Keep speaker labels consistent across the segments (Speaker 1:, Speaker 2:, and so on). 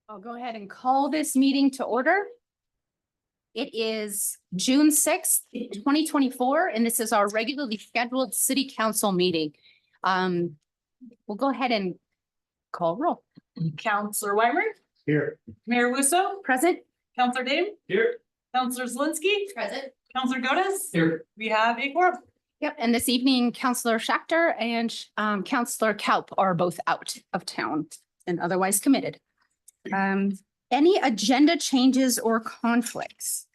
Speaker 1: I'll go ahead and call this meeting to order. It is June 6th, 2024, and this is our regularly scheduled city council meeting. We'll go ahead and call roll.
Speaker 2: Counselor Weimer,
Speaker 3: Here.
Speaker 2: Mayor Wusso,
Speaker 1: Present?
Speaker 2: Counselor Dame,
Speaker 3: Here.
Speaker 2: Counselor Zelinski,
Speaker 1: Present.
Speaker 2: Counselor Godas.
Speaker 3: Here.
Speaker 2: We have a quorum.
Speaker 1: Yep, and this evening, Counselor Schachter and Counselor Kaup are both out of town and otherwise committed. Any agenda changes or conflicts?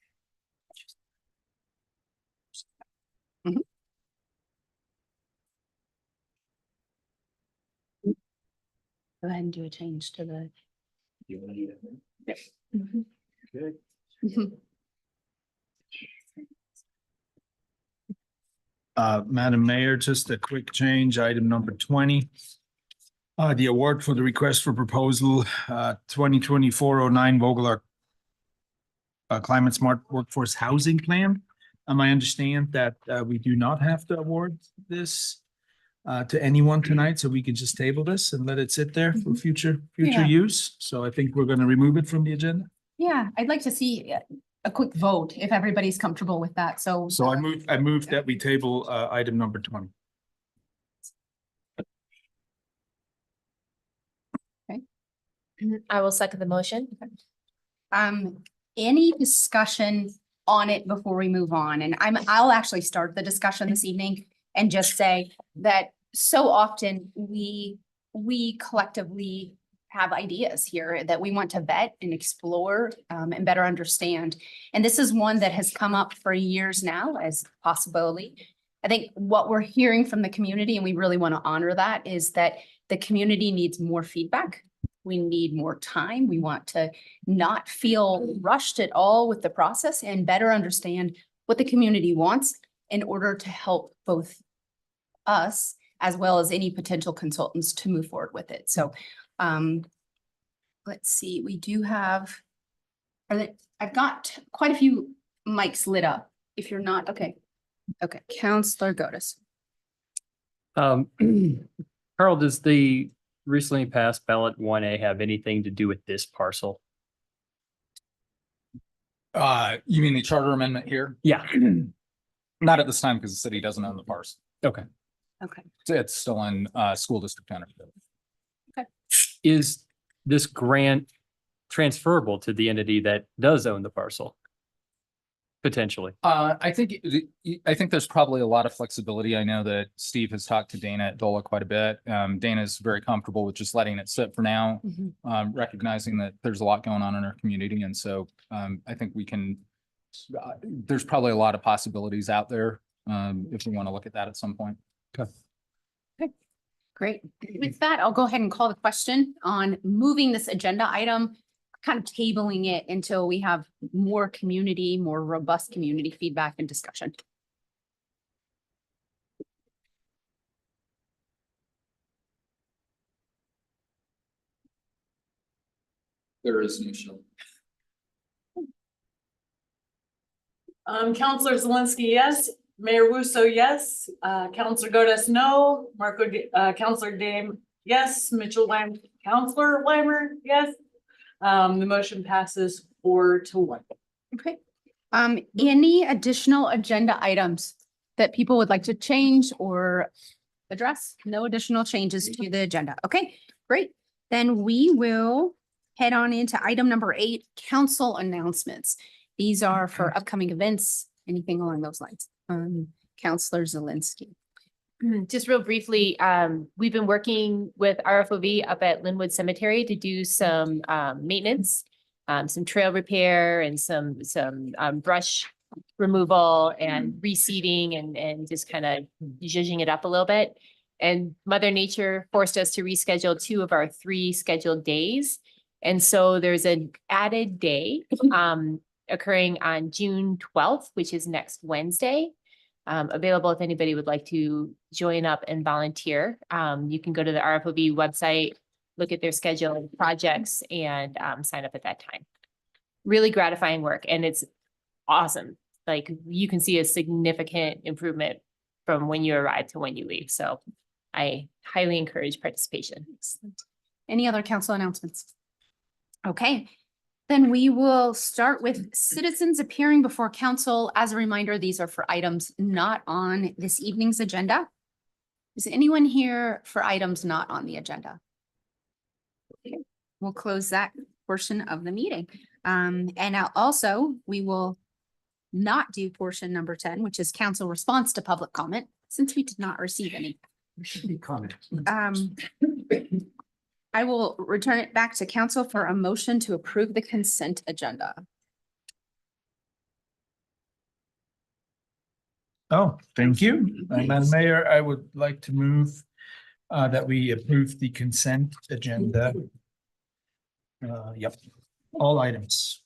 Speaker 1: Mhm. Go ahead and do a change to the.
Speaker 3: You want to do that?
Speaker 1: Yep. Mhm.
Speaker 3: Good.
Speaker 1: Mhm.
Speaker 4: Madam Mayor, just a quick change, item number 20. The award for the request for proposal, 2024-09 Vogler Climate Smart Workforce Housing Plan. I understand that we do not have to award this to anyone tonight, so we can just table this and let it sit there for future
Speaker 1: Yeah.
Speaker 4: use. So I think we're going to remove it from the agenda.
Speaker 1: Yeah, I'd like to see a quick vote if everybody's comfortable with that. So.
Speaker 4: So I move that we table item number 20.
Speaker 5: I will second the motion.
Speaker 1: Any discussion on it before we move on? And I'll actually start the discussion this evening and just say that so often we collectively have ideas here that we want to vet and explore and better understand. And this is one that has come up for years now as a possibility. I think what we're hearing from the community, and we really want to honor that, is that the community needs more feedback. We need more time. We want to not feel rushed at all with the process and better understand what the community wants in order to help both us as well as any potential consultants to move forward with it. So let's see, we do have, I've got quite a few mics lit up. If you're not, okay. Okay, Counselor Godas.
Speaker 6: Carl, does the recently passed ballot 1A have anything to do with this parcel?
Speaker 3: You mean the charter amendment here?
Speaker 6: Yeah.
Speaker 3: Not at this time because the city doesn't own the parcel.
Speaker 6: Okay.
Speaker 1: Okay.
Speaker 3: It's still in school district ownership.
Speaker 6: Is this grant transferable to the entity that does own the parcel? Potentially.
Speaker 3: I think there's probably a lot of flexibility. I know that Steve has talked to Dana at DOLA quite a bit. Dana's very comfortable with just letting it sit for now, recognizing that there's a lot going on in our community. And so I think we can, there's probably a lot of possibilities out there if we want to look at that at some point.
Speaker 6: Okay.
Speaker 1: Okay, great. With that, I'll go ahead and call the question on moving this agenda item, kind of tabling it until we have more robust community feedback and discussion.
Speaker 3: There is no show.
Speaker 2: Counselor Zelinski, yes. Mayor Wusso, yes. Counselor Godas, no. Counselor Dame, yes. Counselor Weimer, yes. The motion passes 4-1.
Speaker 1: Okay. Any additional agenda items that people would like to change or address? No additional changes to the agenda. Okay, great. Then we will head on into item number 8, council announcements. These are for upcoming events, anything along those lines. Counselor Zelinski.
Speaker 5: Just real briefly, we've been working with RFOV up at Glenwood Cemetery to do some maintenance, some trail repair and some brush removal and reseeding and just kind of zhuzhing it up a little bit. And Mother Nature forced us to reschedule 2 of our 3 scheduled days. And so there's an added day occurring on June 12th, which is next Wednesday. Available if anybody would like to join up and volunteer. You can go to the RFOB website, look at their scheduled projects and sign up at that time. Really gratifying work and it's awesome. Like you can see a significant improvement from when you arrive to when you leave. So I highly encourage participation.
Speaker 1: Any other council announcements? Okay, then we will start with citizens appearing before council. As a reminder, these are for items not on this evening's agenda. Is anyone here for items not on the agenda? Okay, we'll close that portion of the meeting. And now also we will not do portion number 10, which is council response to public comment, since we did not receive any.
Speaker 4: There should be comments.
Speaker 1: I will return it back to council for a motion to approve the consent agenda.
Speaker 4: Oh, thank you. Madam Mayor, I would like to move that we approve the consent agenda. Yep, all items.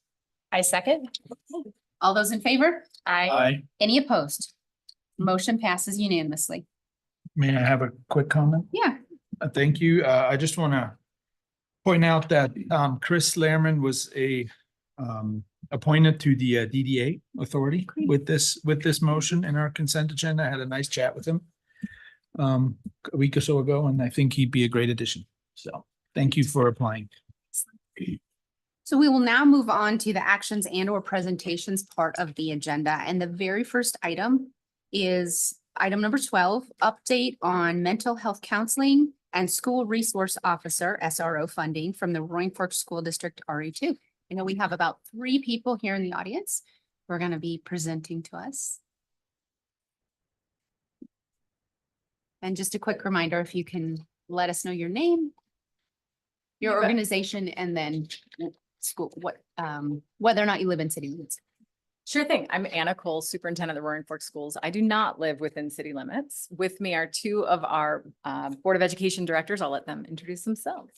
Speaker 5: I second.
Speaker 1: All those in favor?
Speaker 4: Aye.
Speaker 1: Any opposed? Motion passes unanimously.
Speaker 4: May I have a quick comment?
Speaker 1: Yeah.
Speaker 4: Thank you. I just want to point out that Chris Lehrman was appointed to the DDA authority with this motion in our consent agenda. I had a nice chat with him a week or so ago, and I think he'd be a great addition. So thank you for applying.
Speaker 1: So we will now move on to the actions and or presentations part of the agenda. And the very first item is item number 12, update on mental health counseling and school resource officer SRO funding from the Roaring Fork School District RE2. I know we have about 3 people here in the audience who are going to be presenting to us. And just a quick reminder, if you can let us know your name, your
Speaker 2: You bet.
Speaker 1: organization, and then school, whether or not you live in city limits.
Speaker 7: Sure thing. I'm Anna Cole, superintendent of the Roaring Fork Schools. I do not live within city limits. With me are 2 of our Board of Education directors. I'll let them introduce themselves.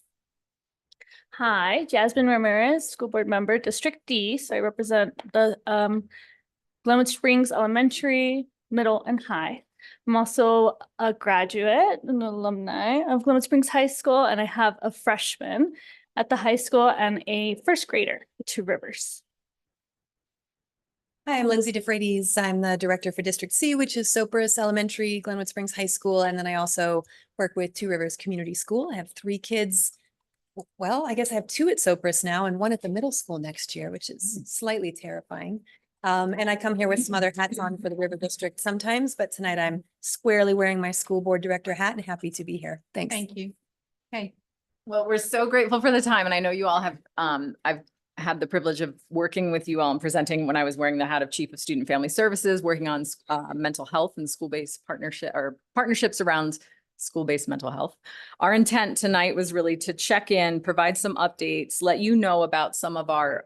Speaker 8: Hi, Jasmine Ramirez, school board member, District D. So I represent the Glenwood Springs Elementary, Middle, and High. I'm also a graduate and alumni of Glenwood Springs High School, and I have a freshman at the high school and a first grader at Two Rivers.
Speaker 9: Hi, I'm Lindsay DeFreitas. I'm the director for District C, which is Sopris Elementary, Glenwood Springs High School. And then I also work with Two Rivers Community School. I have 3 kids. Well, I guess I have 2 at Sopris now and 1 at the middle school next year, which is slightly terrifying. And I come here with some other hats on for the River District sometimes, but tonight I'm squarely wearing my school board director hat and happy to be here. Thanks.
Speaker 1: Thank you. Okay.
Speaker 7: Well, we're so grateful for the time, and I know you all have, I've had the privilege of working with you all and presenting when I was wearing the hat of Chief of Student Family Services, working on mental health and school-based partnerships around school-based mental health. Our intent tonight was really to check in, provide some updates, let you know about some of our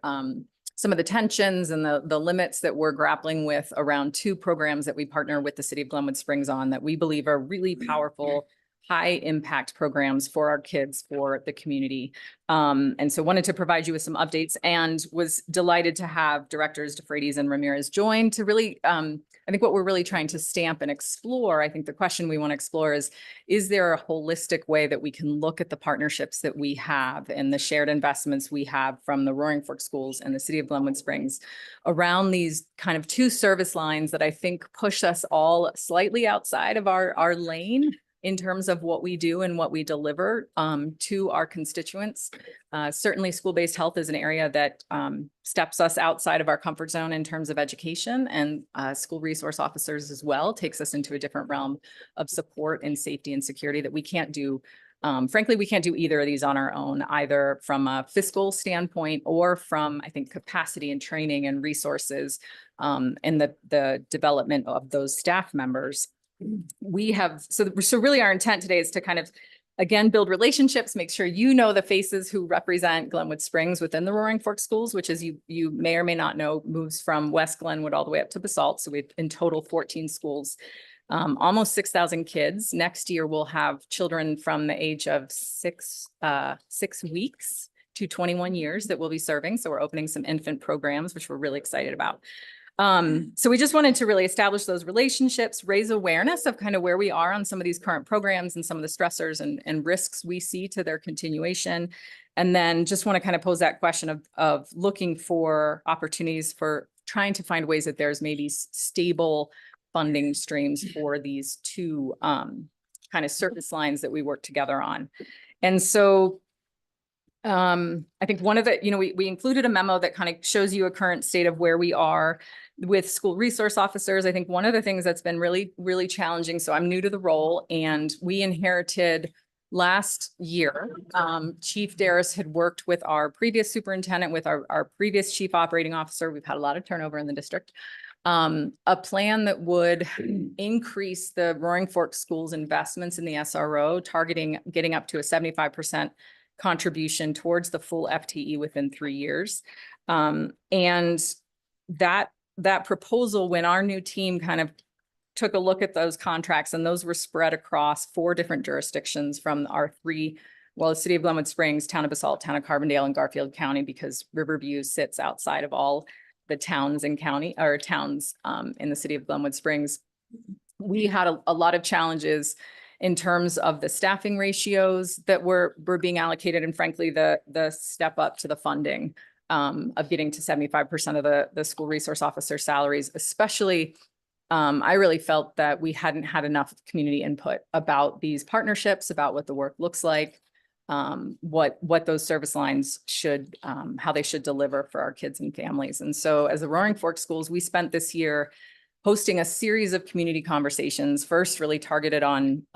Speaker 7: some of the tensions and the limits that we're grappling with around 2 programs that we partner with the City of Glenwood Springs on that we believe are really powerful, high impact programs for our kids, for the community. And so wanted to provide you with some updates and was delighted to have directors DeFreitas and Ramirez join to really, I think what we're really trying to stamp and explore, I think the question we want to explore is there a holistic way that we can look at the partnerships that we have and the shared investments we have from the Roaring Fork Schools and the City of Glenwood Springs around these kind of 2 service lines that I think push us all slightly outside of our lane in terms of what we do and what we deliver to our constituents. Certainly school-based health is an area that steps us outside of our comfort zone in terms of education, and school resource officers as well takes us into a different realm of support and safety and security that we can't do. Frankly, we can't do either of these on our own, either from a fiscal standpoint or from, I think, capacity and training and resources and the development of those staff members. We have, so really our intent today is to kind of, again, build relationships, make sure you know the faces who represent Glenwood Springs within the Roaring Fork Schools, which is you may or may not know, moves from West Glenwood all the way up to Basalt. So we have in total 14 schools, almost 6,000 kids. Next year, we'll have children from the age of 6 weeks to 21 years that we'll be serving. So we're opening some infant programs, which we're really excited about. So we just wanted to really establish those relationships, raise awareness of kind of where we are on some of these current programs and some of the stressors and risks we see to their continuation. And then just want to kind of pose that question of looking for opportunities for trying to find ways that there's maybe stable funding streams for these 2 kind of service lines that we work together on. And so I think one of the, we included a memo that kind of shows you a current state of where we are with school resource officers. I think one of the things that's been really, really challenging, so I'm new to the role, and we inherited last year, Chief Darris had worked with our previous superintendent, with our previous chief operating officer. We've had a lot of turnover in the district. A plan that would increase the Roaring Fork Schools investments in the SRO, targeting getting up to a 75% contribution towards the full FTE within 3 years. And that proposal, when our new team kind of took a look at those contracts, and those were spread across 4 different jurisdictions from our 3, the city of Glenwood Springs, town of Basalt, town of Carbondale, and Garfield County, because Riverview sits outside of all the towns and county or towns in the city of Glenwood Springs. We had a lot of challenges in terms of the staffing ratios that were being allocated, and frankly, the step up to the funding of getting to 75% of the school resource officer salaries, especially. I really felt that we hadn't had enough community input about these partnerships, about what the work looks like, what those service lines should, how they should deliver for our kids and families. And so as the Roaring Fork Schools, we spent this year hosting a series of community conversations, first really targeted on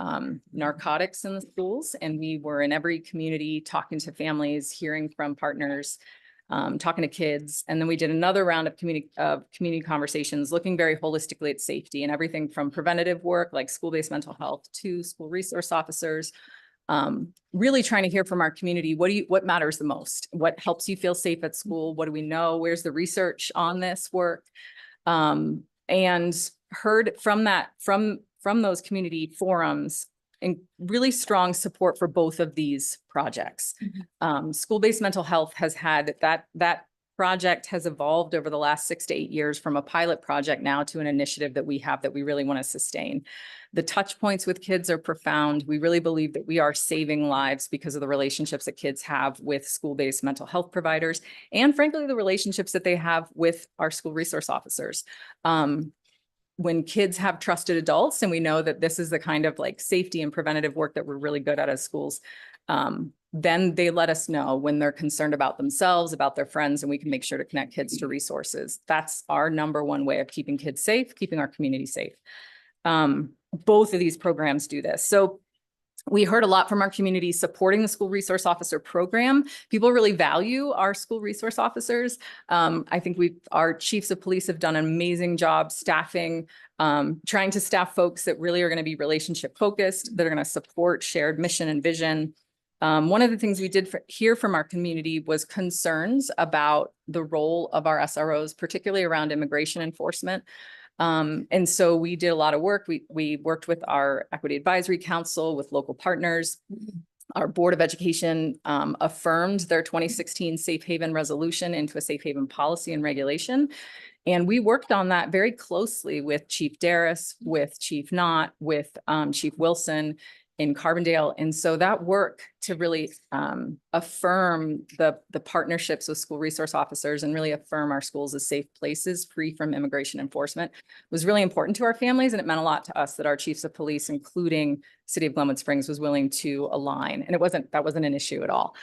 Speaker 7: narcotics in the schools. And we were in every community talking to families, hearing from partners, talking to kids. And then we did another round of community conversations, looking very holistically at safety and everything from preventative work like school-based mental health to school resource officers. Really trying to hear from our community, what matters the most? What helps you feel safe at school? What do we know? Where's the research on this work? And heard from those community forums and really strong support for both of these projects. School-based mental health has had that project has evolved over the last 6 to 8 years from a pilot project now to an initiative that we have that we really want to sustain. The touch points with kids are profound. We really believe that we are saving lives because of the relationships that kids have with school-based mental health providers, and frankly, the relationships that they have with our school resource officers. When kids have trusted adults, and we know that this is the kind of like safety and preventative work that we're really good at as schools, then they let us know when they're concerned about themselves, about their friends, and we can make sure to connect kids to resources. That's our number one way of keeping kids safe, keeping our community safe. Both of these programs do this. So we heard a lot from our community supporting the school resource officer program. People really value our school resource officers. I think our chiefs of police have done an amazing job staffing, trying to staff folks that really are going to be relationship focused, that are going to support shared mission and vision. One of the things we did hear from our community was concerns about the role of our SROs, particularly around immigration enforcement. And so we did a lot of work. We worked with our Equity Advisory Council, with local partners. Our Board of Education affirmed their 2016 Safe Haven resolution into a safe haven policy and regulation. And we worked on that very closely with Chief Darris, with Chief Knott, with Chief Wilson in Carbondale. And so that work to really affirm the partnerships with school resource officers and really affirm our schools as safe places free from immigration enforcement was really important to our families. And it meant a lot to us that our chiefs of police, including City of Glenwood Springs, was willing to align. And that wasn't an issue at all.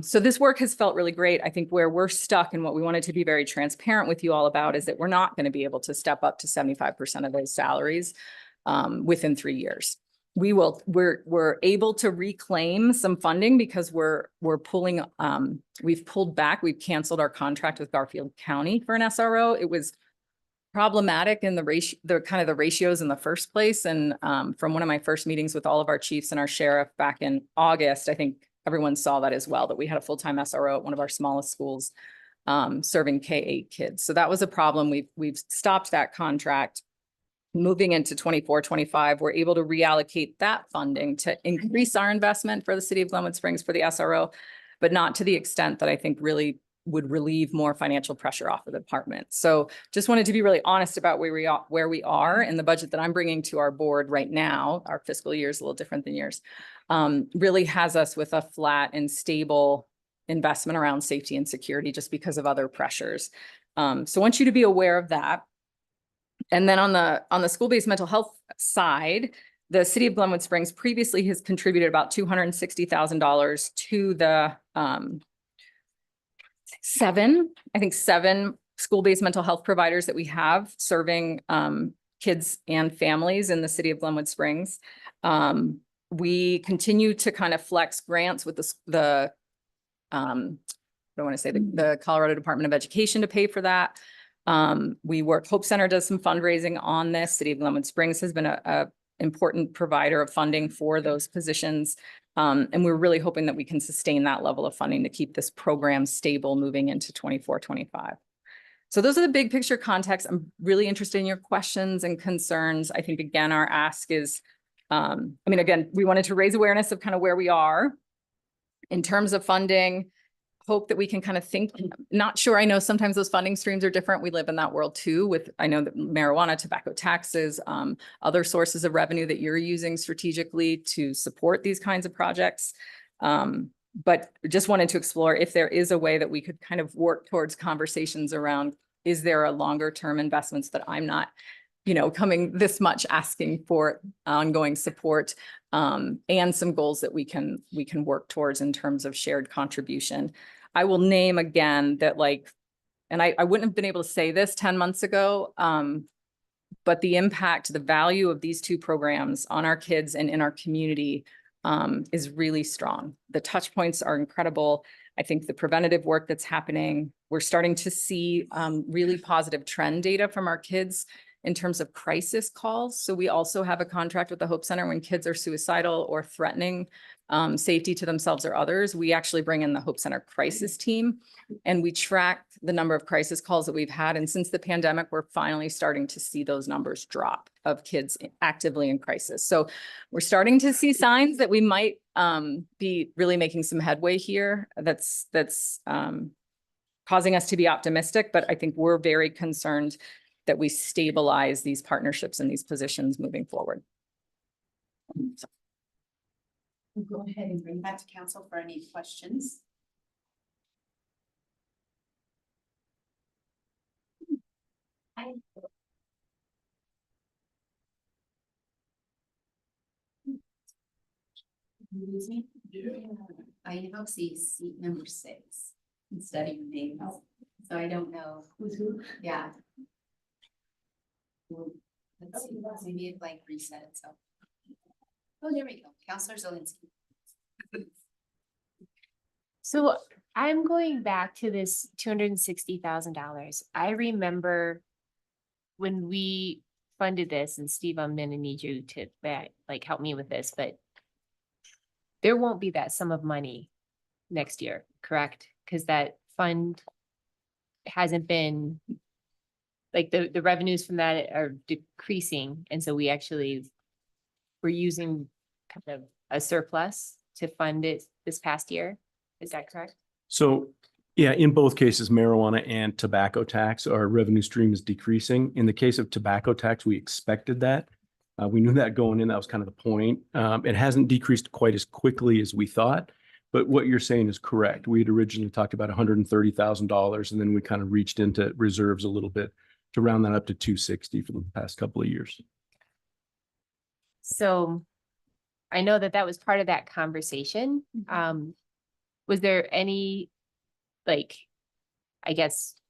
Speaker 7: So this work has felt really great. I think where we're stuck and what we wanted to be very transparent with you all about is that we're not going to be able to step up to 75% of those salaries within 3 years. We're able to reclaim some funding because we've pulled back. We've canceled our contract with Garfield County for an SRO. It was problematic in the ratios in the first place. And from one of my first meetings with all of our chiefs and our sheriff back in August, I think everyone saw that as well, that we had a full-time SRO at one of our smallest schools serving K-8 kids. So that was a problem. We've stopped that contract. Moving into 24-25, we're able to reallocate that funding to increase our investment for the City of Glenwood Springs for the SRO, but not to the extent that I think really would relieve more financial pressure off of the department. So just wanted to be really honest about where we are, and the budget that I'm bringing to our board right now. Our fiscal year is a little different than yours. Really has us with a flat and stable investment around safety and security just because of other pressures. So I want you to be aware of that. And then on the school-based mental health side, the city of Glenwood Springs previously has contributed about $260,000 to the seven school-based mental health providers that we have serving kids and families in the city of Glenwood Springs. We continue to kind of flex grants with the Colorado Department of Education to pay for that. Hope Center does some fundraising on this. City of Glenwood Springs has been a important provider of funding for those positions. And we're really hoping that we can sustain that level of funding to keep this program stable moving into 24-25. So those are the big picture context. I'm really interested in your questions and concerns. I think, again, our ask is, again, we wanted to raise awareness of kind of where we are in terms of funding. Hope that we can kind of think, not sure. I know sometimes those funding streams are different. We live in that world too I know that marijuana, tobacco taxes, other sources of revenue that you're using strategically to support these kinds of projects. But just wanted to explore if there is a way that we could kind of work towards conversations around, is there a longer term investments that I'm not, coming this much asking for ongoing support, and some goals that we can work towards in terms of shared contribution. I will name again that and I wouldn't have been able to say this 10 months ago, but the impact, the value of these two programs on our kids and in our community is really strong. The touch points are incredible. I think the preventative work that's happening, we're starting to see really positive trend data from our kids in terms of crisis calls. So we also have a contract with the Hope Center when kids are suicidal or threatening safety to themselves or others. We actually bring in the Hope Center crisis team and we track the number of crisis calls that we've had. And since the pandemic, we're finally starting to see those numbers drop of kids actively in crisis. So we're starting to see signs that we might be really making some headway here. That's causing us to be optimistic, but I think we're very concerned that we stabilize these partnerships and these positions moving forward. So.
Speaker 1: We'll go ahead and bring that to council for any questions. I now see seat number 6 instead of names, so I don't know who's who. Yeah. Let's see, maybe it reset itself. Oh, there we go. Counselor Zielinski.
Speaker 5: So I'm going back to this $260,000. I remember when we funded this, and Steve, I'm gonna need you to help me with this, but there won't be that sum of money next year, correct? Because that fund hasn't been, the revenues from that are decreasing. And so we're using kind of a surplus to fund it this past year. Is that correct?
Speaker 10: So yeah, in both cases, marijuana and tobacco tax, our revenue stream is decreasing. In the case of tobacco tax, we expected that. We knew that going in, that was kind of the point. It hasn't decreased quite as quickly as we thought, but what you're saying is correct. We had originally talked about $130,000 and then we kind of reached into reserves a little bit to round that up to 260 for the past couple of years.
Speaker 5: So I know that was part of that conversation. Was there any,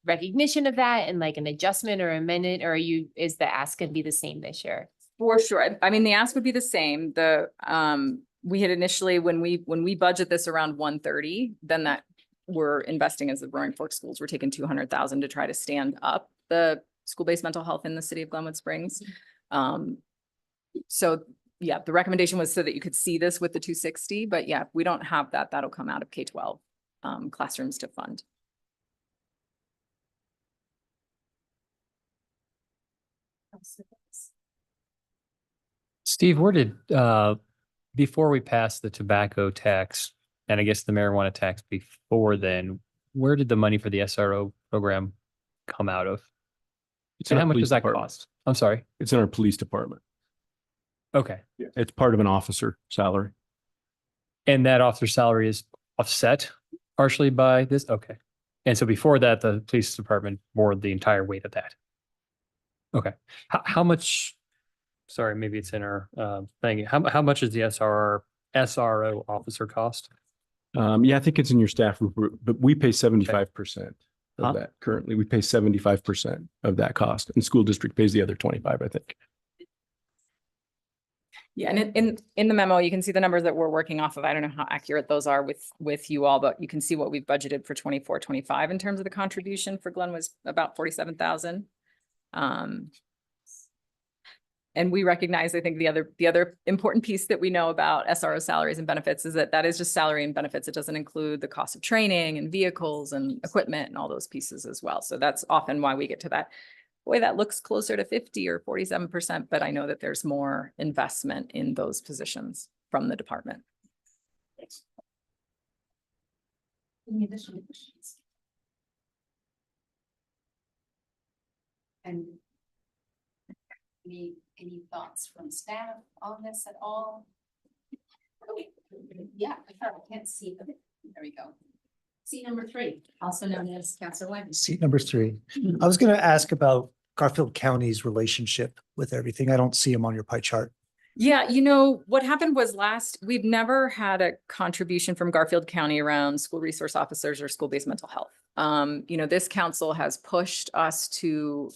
Speaker 5: recognition of that and an adjustment or amendment, or is the ask going to be the same this year?
Speaker 7: For sure. I mean, the ask would be the same. We had initially, when we budget this around 130, then that we're investing as the Roaring Fork Schools, we're taking 200,000 to try to stand up the school-based mental health in the city of Glenwood Springs. So yeah, the recommendation was so that you could see this with the 260, but yeah, if we don't have that, that'll come out of K-12 classrooms to fund.
Speaker 6: Steve, where did, before we passed the tobacco tax and I guess the marijuana tax before then, where did the money for the SRO program come out of?
Speaker 10: It's
Speaker 6: And
Speaker 10: in
Speaker 6: how
Speaker 10: our
Speaker 6: much
Speaker 10: police
Speaker 6: does that
Speaker 10: department.
Speaker 6: cost? I'm sorry.
Speaker 10: It's in our police department.
Speaker 6: Okay.
Speaker 10: It's part of an officer salary.
Speaker 6: And that officer salary is offset partially by this? Okay. And so before that, the police department bore the entire weight of that. Okay. How much sorry, maybe it's in our thing. How much is the SRO officer cost?
Speaker 10: Yeah, I think it's in your staff report, but we pay 75%
Speaker 6: Huh?
Speaker 10: of that currently. We pay 75% of that cost, and school district pays the other 25, I think.
Speaker 7: Yeah, and in the memo, you can see the numbers that we're working off of. I don't know how accurate those are with you all, but you can see what we've budgeted for 24-25 in terms of the contribution for Glen was about 47,000. And we recognize, I think the other important piece that we know about SRO salaries and benefits is that is just salary and benefits. It doesn't include the cost of training and vehicles and equipment and all those pieces as well. So that's often why we get to that. Boy, that looks closer to 50 or 47%, but I know that there's more investment in those positions from the department.
Speaker 1: Any additional questions? And any thoughts from staff on this at all? Yeah, I can't see them. There we go. Seat number 3, also known as Councilor Wyman.
Speaker 11: Seat number 3. I was going to ask about Garfield County's relationship with everything. I don't see them on your pie chart.
Speaker 7: Yeah, what happened was we've never had a contribution from Garfield County around school resource officers or school-based mental health. This council has pushed us to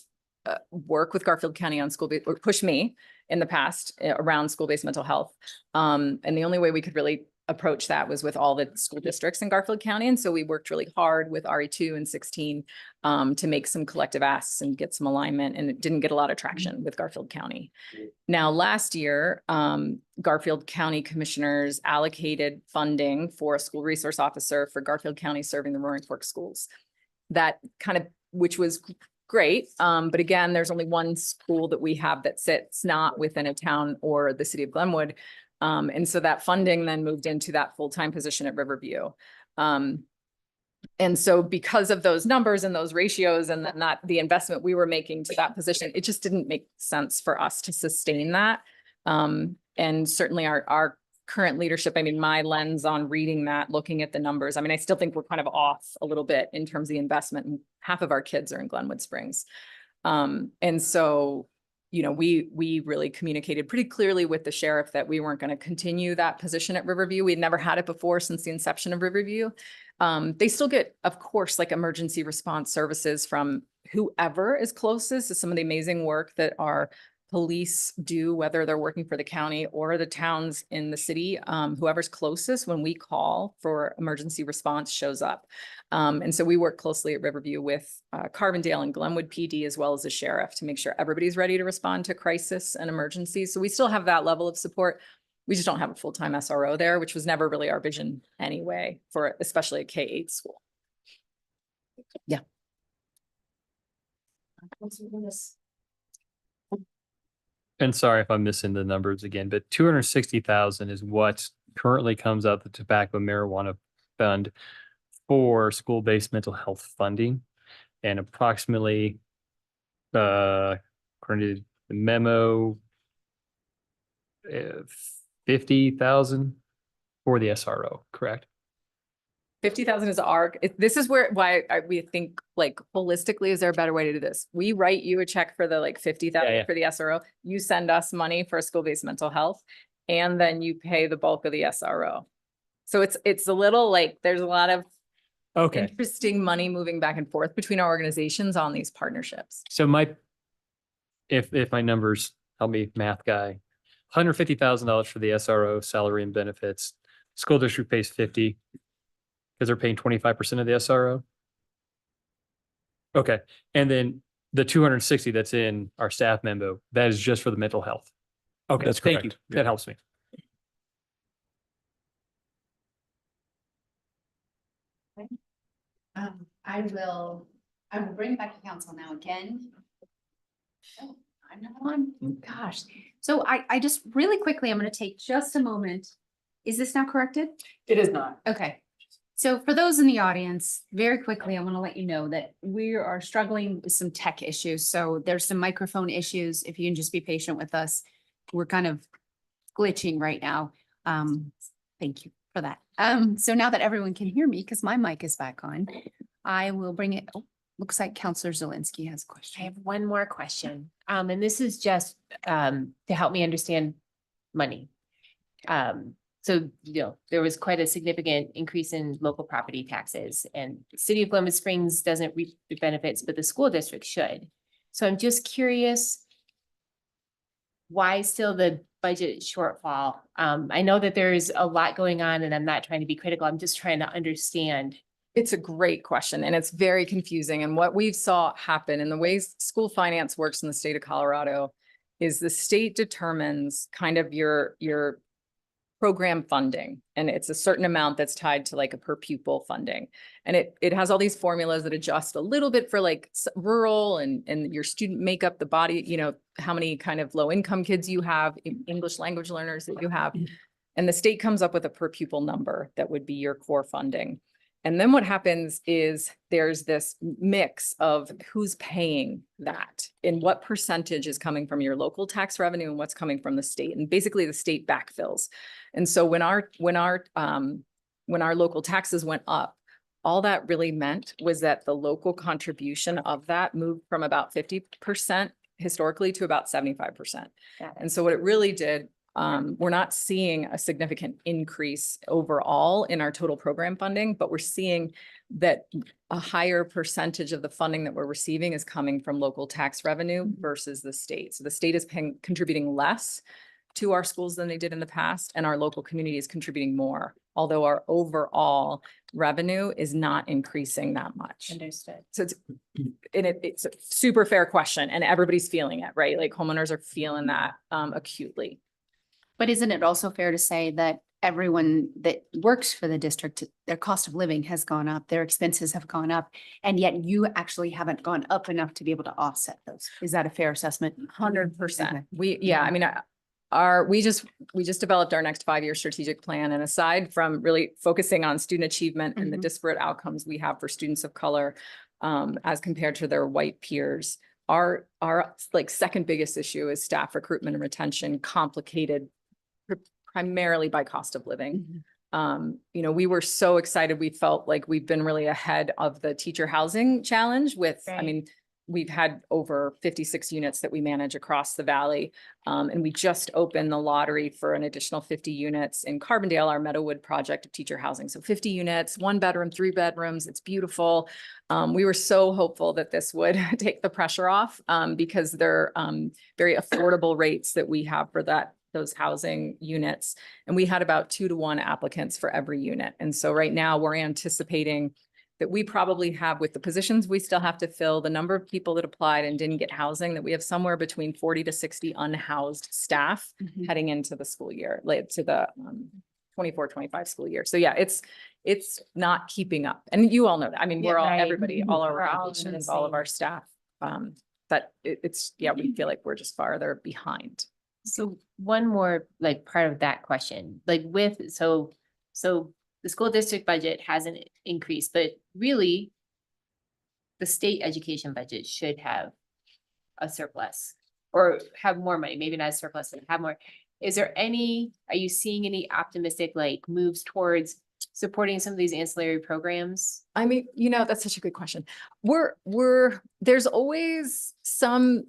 Speaker 7: work with Garfield County on or push me in the past around school-based mental health. And the only way we could really approach that was with all the school districts in Garfield County. And so we worked really hard with RE2 and 16 to make some collective asks and get some alignment, and it didn't get a lot of traction with Garfield County. Now, last year, Garfield County commissioners allocated funding for a school resource officer for Garfield County serving the Roaring Fork schools. Which was great. But again, there's only one school that we have that sits not within a town or the city of Glenwood. And so that funding then moved into that full-time position at Riverview. And so because of those numbers and those ratios and not the investment we were making to that position, it just didn't make sense for us to sustain that. And certainly our current leadership, my lens on reading that, looking at the numbers, I still think we're kind of off a little bit in terms of the investment, and half of our kids are in Glenwood Springs. And so we really communicated pretty clearly with the sheriff that we weren't going to continue that position at Riverview. We'd never had it before since the inception of Riverview. They still get, of course, like emergency response services from whoever is closest to some of the amazing work that our police do, whether they're working for the county or the towns in the city. Whoever's closest when we call for emergency response shows up. And so we work closely at Riverview with Carbondale and Glenwood PD, as well as the sheriff, to make sure everybody's ready to respond to crisis and emergencies. So we still have that level of support. We just don't have a full-time SRO there, which was never really our vision anyway, for especially a K-8 school. Yeah.
Speaker 6: And sorry if I'm missing the numbers again, but 260,000 is what currently comes out the tobacco marijuana fund for school-based mental health funding, and approximately, according to the memo, 50,000 for the SRO, correct?
Speaker 7: 50,000 is this is why we think like holistically, is there a better way to do this? We write you a check for the 50,000 for the SRO. You send us money for school-based mental health, and then you pay the bulk of the SRO. So it's a little there's a lot of interesting money moving back and forth between our organizations on these partnerships.
Speaker 6: So if my numbers help me, math guy, $150,000 for the SRO salary and benefits. School district pays 50 because they're paying 25% of the SRO. Okay. And then the 260 that's in our staff memo, that is just for the mental health. Okay.
Speaker 10: That's
Speaker 6: thank you.
Speaker 10: correct.
Speaker 6: That helps me.
Speaker 1: I will bring it back to council now again. Oh, I'm not on. Gosh. So I just really quickly, I'm going to take just a moment. Is this now corrected?
Speaker 2: It is not.
Speaker 1: Okay. So for those in the audience, very quickly, I want to let you know that we are struggling with some tech issues. So there's some microphone issues. If you can just be patient with us, we're kind of glitching right now. Thank you for that. So now that everyone can hear me, because my mic is back on, I will bring it. Oh, looks like Counselor Zelinski has a
Speaker 5: I
Speaker 1: question.
Speaker 5: have one more question. And this is just to help me understand money. So, there was quite a significant increase in local property taxes, and the city of Glenwood Springs doesn't reap the benefits, but the school district should. So I'm just curious, why still the budget shortfall? I know that there's a lot going on, and I'm not trying to be critical. I'm just trying to understand.
Speaker 7: It's a great question and it's very confusing. And what we saw happen and the ways school finance works in the state of Colorado is the state determines kind of your program funding. And it's a certain amount that's tied to like a per pupil funding. And it has all these formulas that adjust a little bit for like rural and your student makeup, the body, how many kind of low income kids you have, English language learners that you have. And the state comes up with a per pupil number that would be your core funding. And then what happens is there's this mix of who's paying that and what percentage is coming from your local tax revenue and what's coming from the state. And basically the state backfills. And so when our local taxes went up, all that really meant was that the local contribution of that moved from about 50% historically to about 75%. And so what it really did, we're not seeing a significant increase overall in our total program funding, but we're seeing that a higher percentage of the funding that we're receiving is coming from local tax revenue versus the state. So the state is contributing less to our schools than they did in the past, and our local community is contributing more, although our overall revenue is not increasing that much.
Speaker 5: Understood.
Speaker 7: So it's a super fair question, and everybody's feeling it, right? Like homeowners are feeling that acutely.
Speaker 1: But isn't it also fair to say that everyone that works for the district, their cost of living has gone up, their expenses have gone up, and yet you actually haven't gone up enough to be able to offset those? Is that a fair assessment?
Speaker 7: 100%. We just developed our next 5-year strategic plan. And aside from really focusing on student achievement and the disparate outcomes we have for students of color, as compared to their white peers, our like second biggest issue is staff recruitment and retention, complicated primarily by cost of living. We were so excited. We felt like we've been really ahead of the teacher housing challenge with,
Speaker 5: Right.
Speaker 7: We've had over 56 units that we manage across the valley. And we just opened the lottery for an additional 50 units in Carbondale, our Meadowood project of teacher housing. So 50 units, 1 bedroom, 3 bedrooms. It's beautiful. We were so hopeful that this would take the pressure off because they're very affordable rates that we have for those housing units. And we had about 2 to 1 applicants for every unit. And so right now we're anticipating that we probably have, with the positions we still have to fill, the number of people that applied and didn't get housing, that we have somewhere between 40 to 60 unhoused staff heading into the school year, to the 24-25 school year. So yeah, it's not keeping up. And you all know that. We're all,
Speaker 5: right.
Speaker 7: everybody, all our
Speaker 5: We're all in the
Speaker 7: organizations, all of
Speaker 5: same.
Speaker 7: our staff. But we feel like we're just farther behind.
Speaker 5: So one more part of that question, so the school district budget hasn't increased, but really the state education budget should have a surplus or have more money, maybe not a surplus, but have more. Are you seeing any optimistic moves towards supporting some of these ancillary programs?
Speaker 7: That's such a good question. There's always some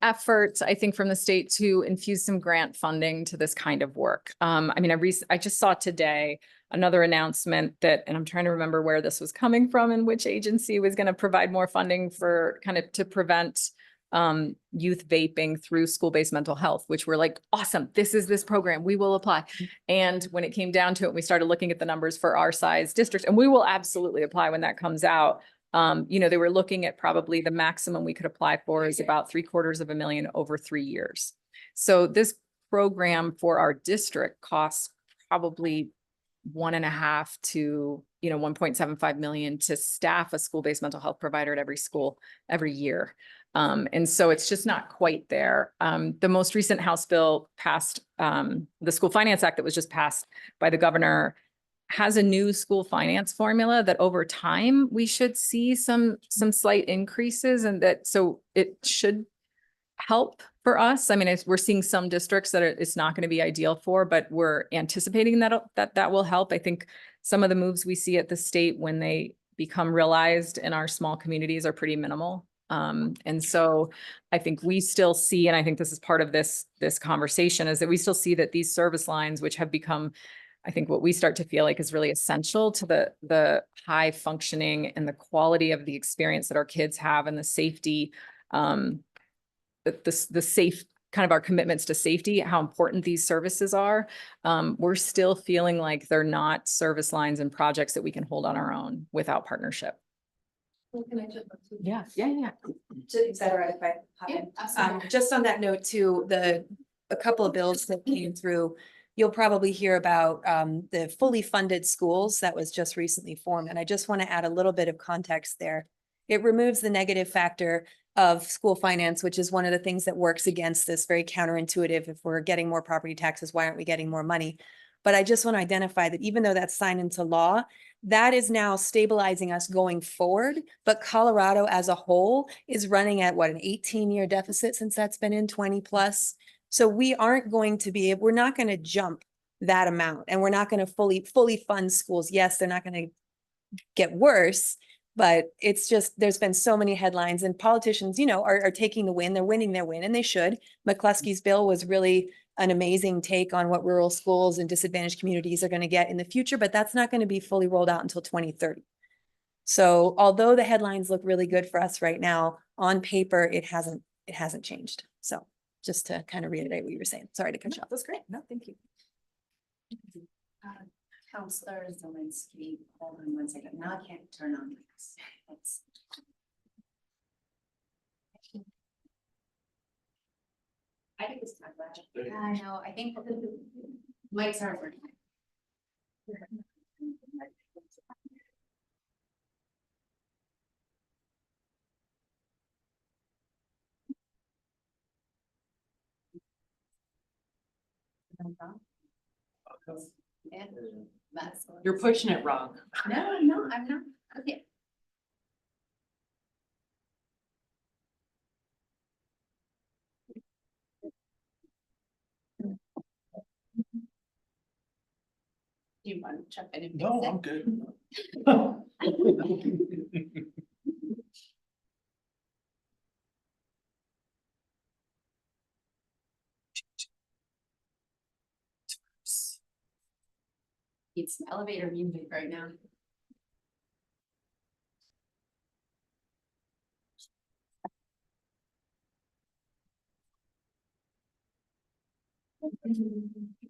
Speaker 7: efforts, I think, from the state to infuse some grant funding to this kind of work. I just saw today another announcement and I'm trying to remember where this was coming from and which agency was going to provide more funding for kind of to prevent youth vaping through school-based mental health, which we're like, awesome, this program, we will apply. And when it came down to it, we started looking at the numbers for our size district, and we will absolutely apply when that comes out. They were looking at probably the maximum we could apply for is about $750,000 over 3 years. So this program for our district costs probably $1.5 to $1.75 million to staff a school-based mental health provider at every school every year. And so it's just not quite there. The most recent House bill passed, the School Finance Act that was just passed by the governor, has a new school finance formula that over time we should see some slight increases, and so it should help for us. We're seeing some districts that it's not going to be ideal for, but we're anticipating that will help. I think some of the moves we see at the state when they become realized in our small communities are pretty minimal. And so I think we still see, and I think this is part of this conversation, is that we still see that these service lines, which have become, I think what we start to feel like is really essential to the high functioning and the quality of the experience that our kids have and the safety, the safe kind of our commitments to safety, how important these services are. We're still feeling like they're not service lines and projects that we can hold on our own without partnership. Yeah.
Speaker 9: Is that all right if I hop in? Just on that note too, a couple of bills that came through, you'll probably hear about the fully funded schools that was just recently formed. And I just want to add a little bit of context there. It removes the negative factor of school finance, which is one of the things that works against this, very counterintuitive. If we're getting more property taxes, why aren't we getting more money? But I just want to identify that even though that's signed into law, that is now stabilizing us going forward. But Colorado as a whole is running at what, an 18-year deficit since that's been in 20 plus. So we aren't going to be, we're not going to jump that amount, and we're not going to fully fund schools. Yes, they're not going to get worse, but it's just, there's been so many headlines, and politicians, you know, are taking the win. They're winning their win, and they should. McCluskey's bill was really an amazing take on what rural schools and disadvantaged communities are going to get in the future, but that's not going to be fully rolled out until 2030. So although the headlines look really good for us right now, on paper, it hasn't changed. So just to kind of reiterate what you were saying. Sorry to cut you off. That's great. No, thank you.
Speaker 1: Counselor Zelinski, hold on one second. Now I can't turn on mics. That's- I think it's not loud. Yeah, I know. I think the mics aren't working. Yeah, that's what-
Speaker 2: You're pushing it wrong.
Speaker 1: No, I'm not. Okay. Do you want to jump in and fix
Speaker 4: No,
Speaker 1: it?
Speaker 4: I'm good.
Speaker 1: Need some elevator music right now.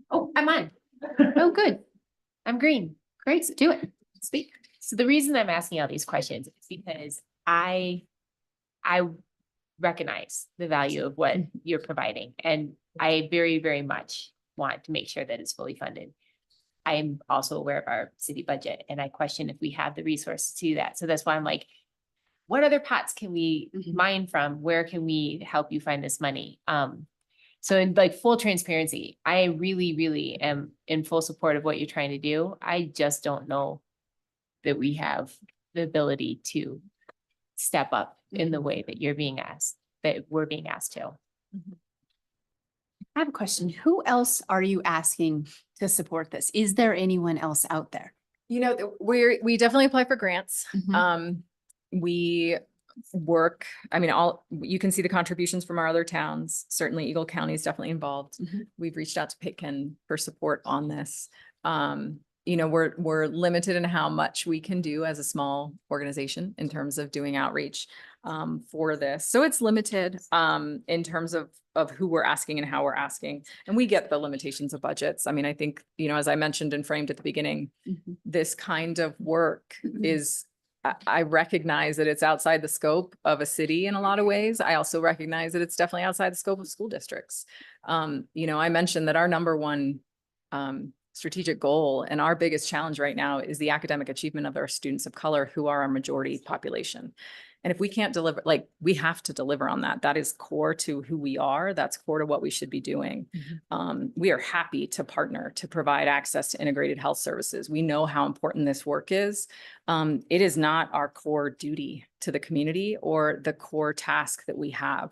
Speaker 1: Oh, I'm on. Oh, good. I'm green. Great, so do it. Speak.
Speaker 5: So the reason I'm asking all these questions is because I recognize the value of what you're providing, and I very, very much want to make sure that it's fully funded. I am also aware of our city budget, and I question if we have the resources to do that. So that's why I'm like, what other pots can we mine from? Where can we help you find this money? So in like full transparency, I really, really am in full support of what you're trying to do. I just don't know that we have the ability to step up in the way that you're being asked, that we're being asked to.
Speaker 1: I have a question. Who else are you asking to support this? Is there anyone else out there?
Speaker 7: You know, we definitely apply for grants. We work, I mean, you can see the contributions from our other towns. Certainly Eagle County is definitely involved. We've reached out to Pitkin for support on this. You know, we're limited in how much we can do as a small organization in terms of doing outreach for this. So it's limited in terms of who we're asking and how we're asking. And we get the limitations of budgets. I mean, I think, you know, as I mentioned and framed at the beginning, this kind of work is, I recognize that it's outside the scope of a city in a lot of ways. I also recognize that it's definitely outside the scope of school districts. You know, I mentioned that our number one strategic goal and our biggest challenge right now is the academic achievement of our students of color, who are our majority population. And if we can't deliver, like, we have to deliver on that. That is core to who we are. That's core to what we should be doing. We are happy to partner to provide access to integrated health services. We know how important this work is. It is not our core duty to the community or the core task that we have.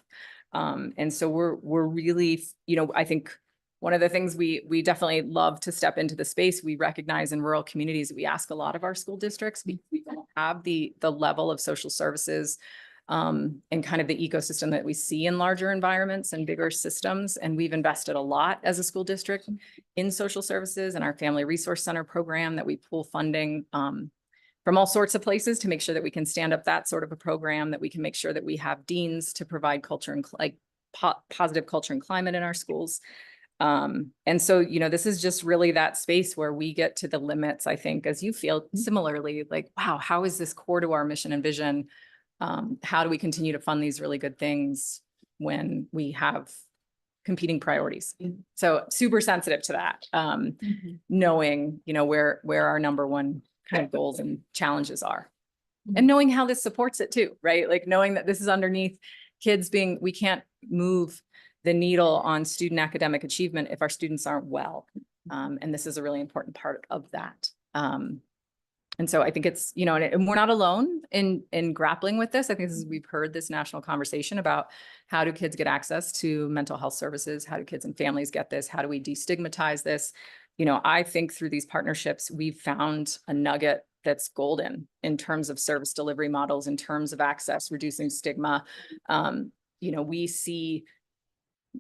Speaker 7: And so we're really, you know, I think one of the things we definitely love to step into the space. We recognize in rural communities, we ask a lot of our school districts, we don't have the level of social services and kind of the ecosystem that we see in larger environments and bigger systems. And we've invested a lot as a school district in social services and our Family Resource Center program that we pull funding from all sorts of places to make sure that we can stand up that sort of a program, that we can make sure that we have deans to provide culture and positive culture and climate in our schools. And so, this is just really that space where we get to the limits, I think, as you feel similarly, like, wow, how is this core to our mission and vision? How do we continue to fund these really good things when we have competing priorities? So super sensitive to that, knowing, where our number one kind of goals and challenges are. And knowing how this supports it too, right? Like knowing that this is underneath kids we can't move the needle on student academic achievement if our students aren't well. And this is a really important part of that. And so I think it's, and we're not alone in grappling with this. I think we've heard this national conversation about how do kids get access to mental health services? How do kids and families get this? How do we destigmatize this? I think through these partnerships, we've found a nugget that's golden in terms of service delivery models, in terms of access, reducing stigma. We see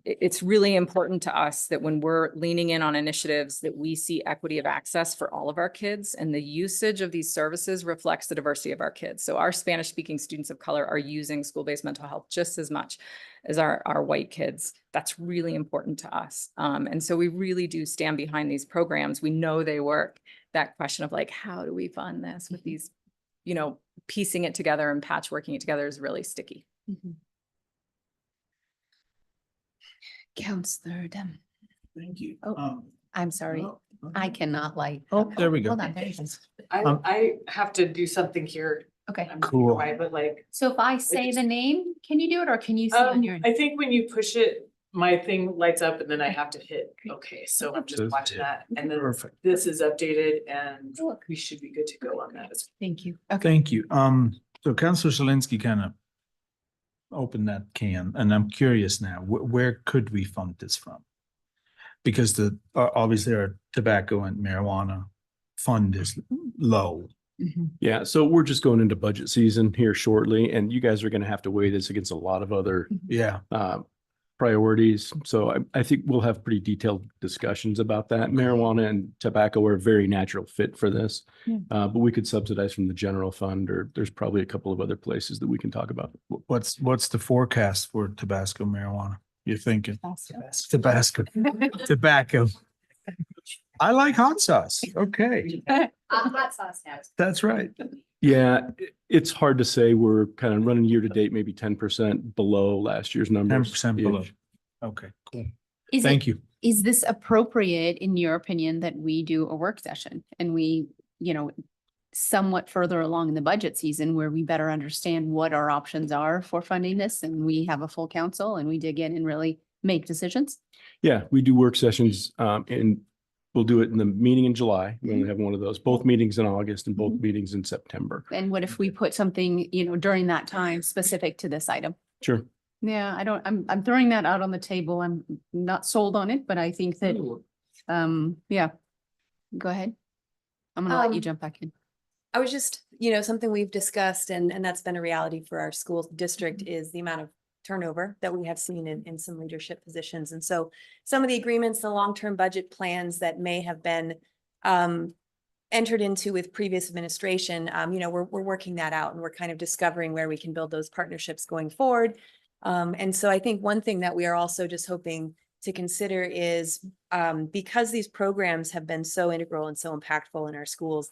Speaker 7: it's really important to us that when we're leaning in on initiatives that we see equity of access for all of our kids, and the usage of these services reflects the diversity of our kids. So our Spanish speaking students of color are using school-based mental health just as much as our white kids. That's really important to us. And so we really do stand behind these programs. We know they work. That question of like, how do we fund this with these, piecing it together and patchworking it together is really sticky.
Speaker 1: Counselor Dem.
Speaker 4: Thank you.
Speaker 1: Oh, I'm sorry. I cannot like.
Speaker 4: Oh, there we go.
Speaker 1: Hold on, there it is.
Speaker 2: I have to do something here.
Speaker 1: Okay.
Speaker 2: I'm
Speaker 4: Cool.
Speaker 2: Why, but like,
Speaker 1: So if I say the name, can you do it or can you see on your?
Speaker 2: I think when you push it, my thing lights up and then I have to hit, okay, so I'm just
Speaker 4: Says
Speaker 2: watching that. And then
Speaker 4: Perfect.
Speaker 2: this is updated and we should be good to go on that as
Speaker 1: Thank you. Okay.
Speaker 4: Thank you. So Councillor Zelinski kind of opened that can, and I'm curious now, where could we fund this from? Because obviously our tobacco and marijuana fund is low.
Speaker 10: Yeah, so we're just going into budget season here shortly, and you guys are going to have to weigh this against a lot of other
Speaker 4: Yeah.
Speaker 10: priorities. So I think we'll have pretty detailed discussions about that. Marijuana and tobacco are a very natural fit for this. But we could subsidize from the general fund, or there's probably a couple of other places that we can talk about.
Speaker 4: What's the forecast for Tabasco marijuana? You're thinking? Tabasco. Tobacco. I like hot sauce. Okay,
Speaker 1: Hot sauce now.
Speaker 4: that's right.
Speaker 10: Yeah, it's hard to say. We're kind of running year to date, maybe 10% below last year's numbers.
Speaker 4: 10% below. Okay, cool.
Speaker 1: Is
Speaker 4: Thank you.
Speaker 1: Is this appropriate, in your opinion, that we do a work session and we, somewhat further along in the budget season where we better understand what our options are for funding this, and we have a full council and we dig in and really make decisions?
Speaker 10: Yeah, we do work sessions and we'll do it in the meeting in July. We only have one of those, both meetings in August and both meetings in September.
Speaker 1: And what if we put something, during that time specific to this item?
Speaker 10: Sure.
Speaker 1: Yeah, I'm throwing that out on the table. I'm not sold on it, but I think that, yeah. Go ahead. I'm gonna let you jump back in.
Speaker 9: I was just, something we've discussed and that's been a reality for our school district is the amount of turnover that we have seen in some leadership positions. And so some of the agreements, the long-term budget plans that may have been entered into with previous administration, we're working that out and we're kind of discovering where we can build those partnerships going forward. And so I think one thing that we are also just hoping to consider is because these programs have been so integral and so impactful in our schools,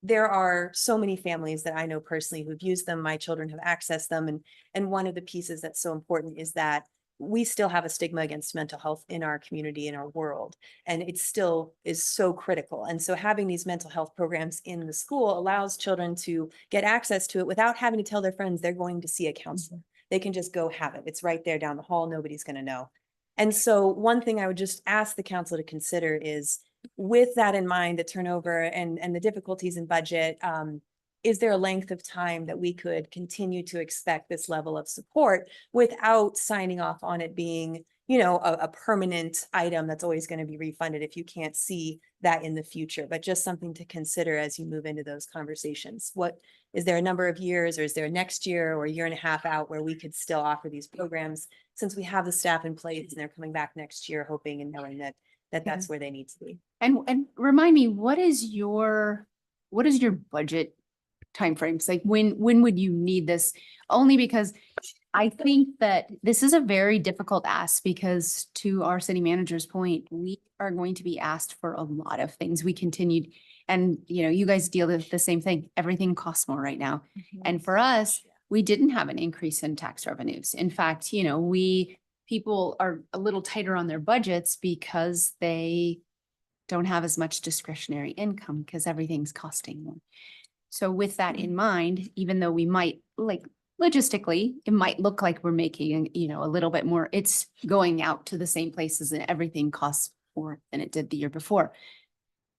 Speaker 9: there are so many families that I know personally who've used them. My children have accessed them. And one of the pieces that's so important is that we still have a stigma against mental health in our community, in our world, and it still is so critical. And so having these mental health programs in the school allows children to get access to it without having to tell their friends they're going to see a counselor. They can just go have it. It's right there down the hall. Nobody's going to know. And so one thing I would just ask the council to consider is, with that in mind, the turnover and the difficulties in budget, is there a length of time that we could continue to expect this level of support without signing off on it being, you know, a permanent item that's always going to be refunded if you can't see that in the future, but just something to consider as you move into those conversations. What, is there a number of years, or is there next year or a year and a half out where we could still offer these programs since we have the staff in place and they're coming back next year hoping and knowing that that's where they need to be.
Speaker 1: And remind me, what is your budget timeframes? Like when would you need this? Only because I think that this is a very difficult ask, because to our city manager's point, we are going to be asked for a lot of things. We continued, and you know, you guys deal with the same thing. Everything costs more right now. And for us, we didn't have an increase in tax revenues. In fact, you know, people are a little tighter on their budgets because they don't have as much discretionary income because everything's costing more. So with that in mind, even though we might, like, logistically, it might look like we're making, you know, a little bit more, it's going out to the same places and everything costs more than it did the year before.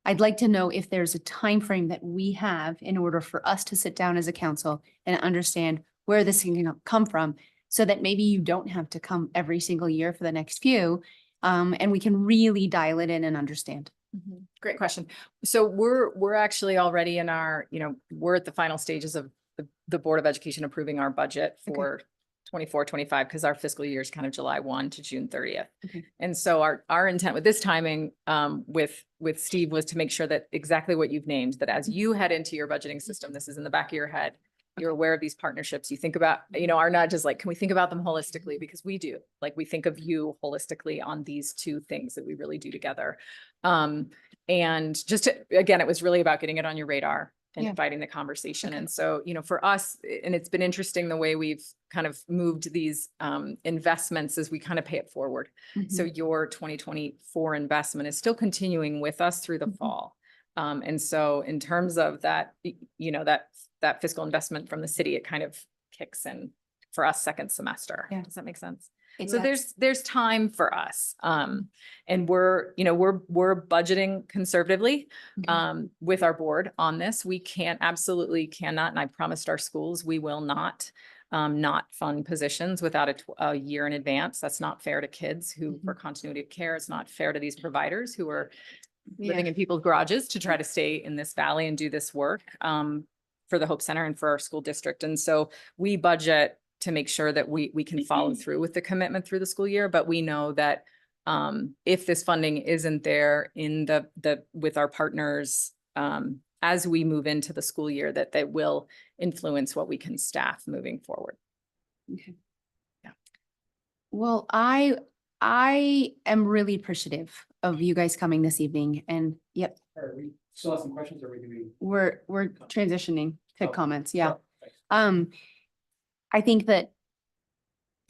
Speaker 1: I'd like to know if there's a time frame that we have in order for us to sit down as a council and understand where this can come from, so that maybe you don't have to come every single year for the next few, and we can really dial it in and understand.
Speaker 7: Great question. So we're actually already in our, you know, we're at the final stages of the Board of Education approving our budget for 24-25, because our fiscal year is kind of July 1 to June 30th.
Speaker 1: Okay.
Speaker 7: And so our intent with this timing with Steve was to make sure that exactly what you've named, that as you head into your budgeting system, this is in the back of your head. You're aware of these partnerships. You think about, you know, our nudge is like, can we think about them holistically? Because we do. Like, we think of you holistically on these two things that we really do together. And just to, again, it was really about getting it on your radar and
Speaker 1: Yeah.
Speaker 7: inviting the conversation. And so, you know, for us, and it's been interesting the way we've kind of moved these investments as we kind of pay it forward. So your 2024 investment is still continuing with us through the fall. And so in terms of that, you know, that fiscal investment from the city, it kind of kicks in for us second semester.
Speaker 1: Yeah.
Speaker 7: Does that make sense?
Speaker 1: It
Speaker 7: So
Speaker 1: does.
Speaker 7: there's time for us. And we're budgeting conservatively with our board on this. We absolutely cannot, and I promised our schools, we will not fund positions without a year in advance. That's not fair to kids who, for continuity of care. It's not fair to these providers who are living in people's garages to try to stay in this valley and do this work for the Hope Center and for our school district. And so we budget to make sure that we can follow through with the commitment through the school year. But we know that if this funding isn't there in with our partners as we move into the school year, that they will influence what we can staff moving forward.
Speaker 1: Okay. Yeah. Well, I am really appreciative of you guys coming this evening, and yep.
Speaker 6: We still have some questions, or we
Speaker 1: We're transitioning to
Speaker 6: Oh,
Speaker 1: comments. Yeah.
Speaker 6: sure.
Speaker 1: I think that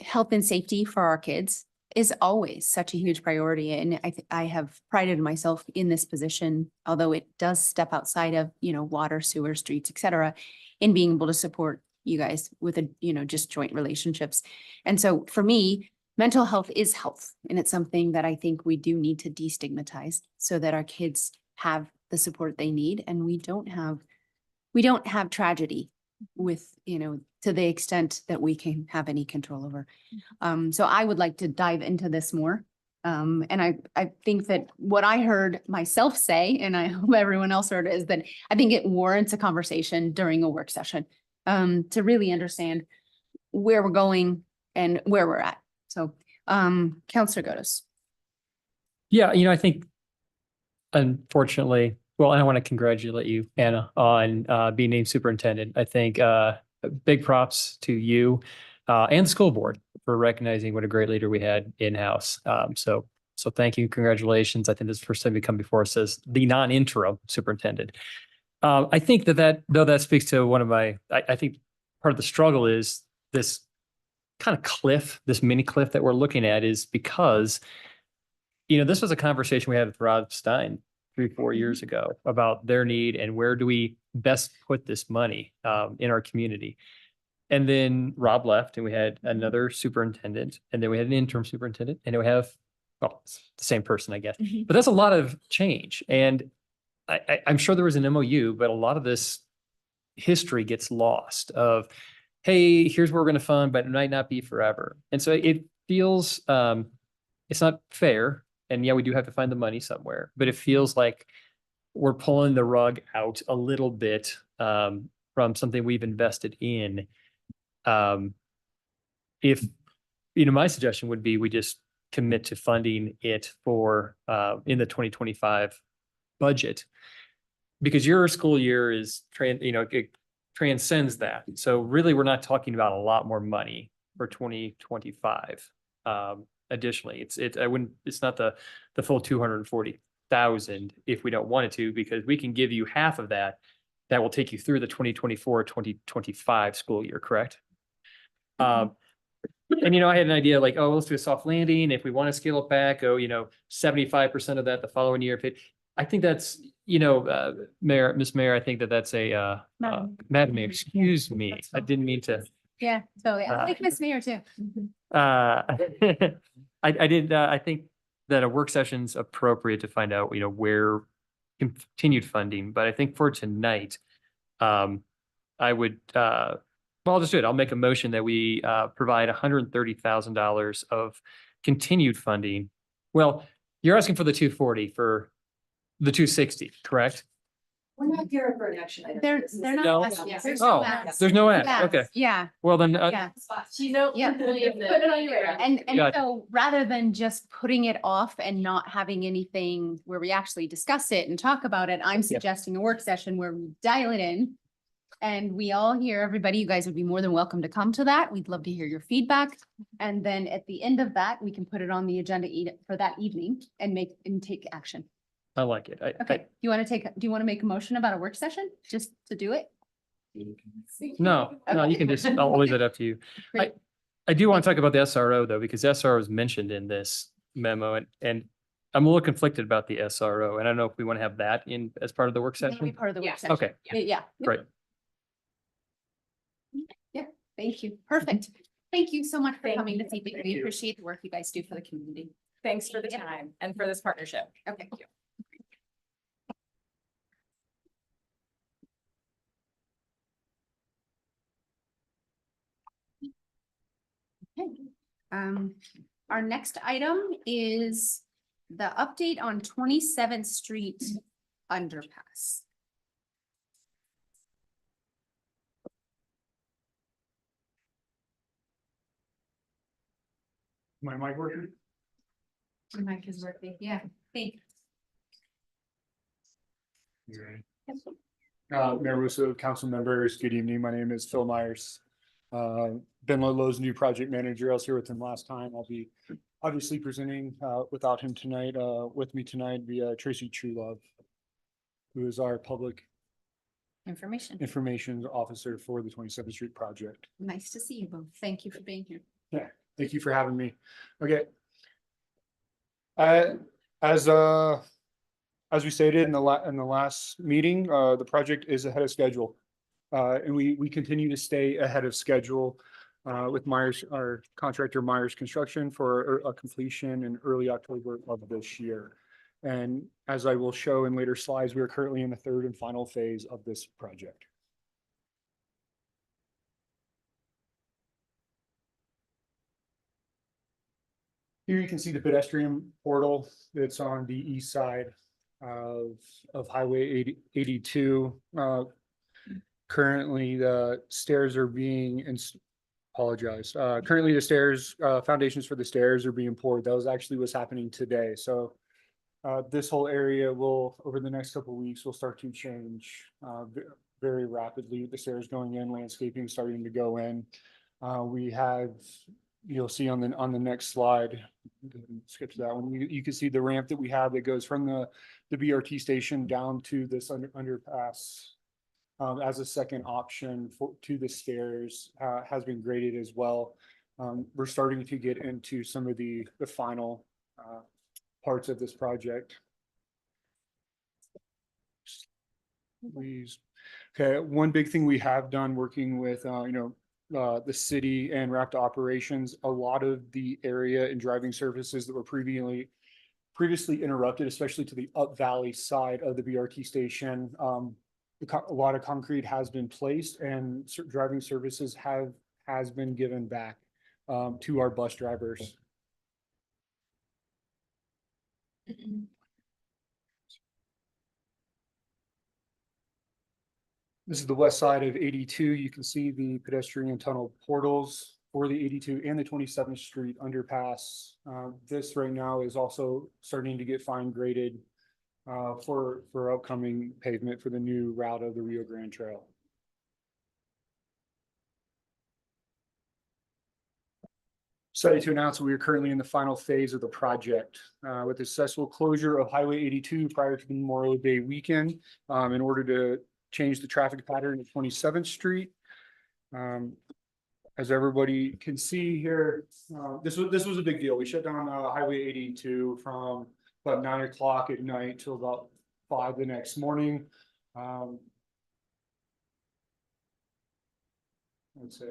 Speaker 1: health and safety for our kids is always such a huge priority. And I have prided myself in this position, although it does step outside of, you know, water, sewer, streets, et cetera, in being able to support you guys with just joint relationships. And so for me, mental health is health. And it's something that I think we do need to destigmatize so that our kids have the support they need. And we don't have tragedy with, you know, to the extent that we can have any control over. So I would like to dive into this more. And I think that what I heard myself say, and I hope everyone else heard, is that I think it warrants a conversation during a work session to really understand where we're going and where we're at. So, Counselor Godos.
Speaker 6: Yeah, you know, I think unfortunately, well, and I want to congratulate you, Anna, on being named superintendent. I think big props to you and the school board for recognizing what a great leader we had in-house. So thank you, congratulations. I think this is the first time you come before us as the non-interim superintendent. I think that speaks to one of my, I think part of the struggle is this kind of cliff, this mini cliff that we're looking at, is because, you know, this was a conversation we had with Rob Stein 3-4 years ago about their need and where do we best put this money in our community. And then Rob left and we had another superintendent, and then we had an interim superintendent, and then we have, well, it's the same person, I guess, but that's a lot of change. And I'm sure there was an MOU, but a lot of this history gets lost of, hey, here's what we're going to fund, but it might not be forever. And so it feels, it's not fair. And yeah, we do have to find the money somewhere, but it feels like we're pulling the rug out a little bit from something we've invested in. If, my suggestion would be we just commit to funding it for in the 2025 budget, because your school year is it transcends that. So really, we're not talking about a lot more money for 2025. Additionally, it's not the full 240,000 if we don't want it to, because we can give you half of that. That will take you through the 2024-2025 school year, correct? And I had an idea like, oh, let's do a soft landing. If we want to scale it back, 75% of that the following year. I think that's, Miss Mayor, I think that's a Madam Mayor, excuse me. I didn't mean to.
Speaker 1: Yeah, totally. I like Miss Mayor too.
Speaker 6: I think that a work session's appropriate to find out, where continued funding, but I think for tonight, I would, I'll just do it. I'll make a motion that we provide $130,000 of continued funding. Well, you're asking for the 240 for the 260, correct?
Speaker 9: We're not here for an action item.
Speaker 1: They're not.
Speaker 6: No.
Speaker 1: Yes, there's
Speaker 6: Oh,
Speaker 1: ads.
Speaker 6: there's no ad.
Speaker 1: Yeah,
Speaker 6: Okay.
Speaker 1: Yeah,
Speaker 6: Well, then,
Speaker 1: yeah.
Speaker 8: Yeah.
Speaker 1: Put it on your radar. And
Speaker 6: Got it.
Speaker 1: so rather than just putting it off and not having anything where we actually discuss it and talk about it, I'm suggesting a work session where we dial it in. And we all hear everybody, you guys would be more than welcome to come to that. We'd love to hear your feedback. And then at the end of that, we can put it on the agenda for that evening and take action.
Speaker 6: I like it.
Speaker 1: Okay, do you want to make a motion about a work session just to do it?
Speaker 6: No, you can just, I'll leave it up to you.
Speaker 1: Great.
Speaker 6: I do want to talk about the SRO though, because SRO is mentioned in this memo and I'm a little conflicted about the SRO. And I don't know if we want to have that in as part of the work
Speaker 1: That'll be
Speaker 6: session.
Speaker 1: part of the work
Speaker 8: Yeah.
Speaker 1: session.
Speaker 6: Okay,
Speaker 1: Yeah.
Speaker 6: great.
Speaker 1: Yeah, thank you. Perfect. Thank you so much for
Speaker 8: Thank
Speaker 1: coming
Speaker 8: you.
Speaker 1: this evening. We appreciate the work you guys do for the community.
Speaker 7: Thanks for the time and for this partnership.
Speaker 1: Okay. Okay. Our next item is the update on 27th Street underpass.
Speaker 4: My mic working?
Speaker 1: Your mic is working. Yeah, thanks.
Speaker 12: Mayor Russo, council members, good evening. My name is Phil Myers. Ben Lolo's new project manager. I was here with him last time. I'll be obviously presenting without him tonight. With me tonight via Tracy Truelove, who is our public information officer for the 27th Street project.
Speaker 1: Nice to see you both. Thank you for being here.
Speaker 12: Yeah, thank you for having me. Okay. As we stated in the last meeting, the project is ahead of schedule. And we continue to stay ahead of schedule with Myers, our contractor Myers Construction, for a completion in early October of this year. And as I will show in later slides, we are currently in the third and final phase of this project. Here you can see the pedestrian portal that's on the east side of Highway 82. Currently, the stairs are being currently the stairs, foundations for the stairs are being poured. That was actually what's happening today. So this whole area will, over the next couple of weeks, will start to change very rapidly. The stairs going in, landscaping starting to go in. We have, you'll see on the next slide, skip to that one. You can see the ramp that we have that goes from the BRT station down to this underpass. As a second option to the stairs has been graded as well. We're starting to get into some of the final parts of this project. Please. Okay, one big thing we have done working with the city and RAPTA operations, a lot of the area and driving services that were previously interrupted, especially to the Up Valley side of the BRT station. a lot of concrete has been placed and driving services has been given back to our bus drivers. This is the west side of 82. You can see the pedestrian tunnel portals for the 82 and the 27th Street underpass. This right now is also starting to get fine graded for upcoming pavement for the new route of the Rio Grande Trail. Excited to announce that we are currently in the final phase of the project with the successful closure of Highway 82 prior to the Memorial Day weekend in order to change the traffic pattern at 27th Street. As everybody can see here, this was a big deal. We shut down Highway 82 from about 9 o'clock at night till about 5 the next morning. Let's say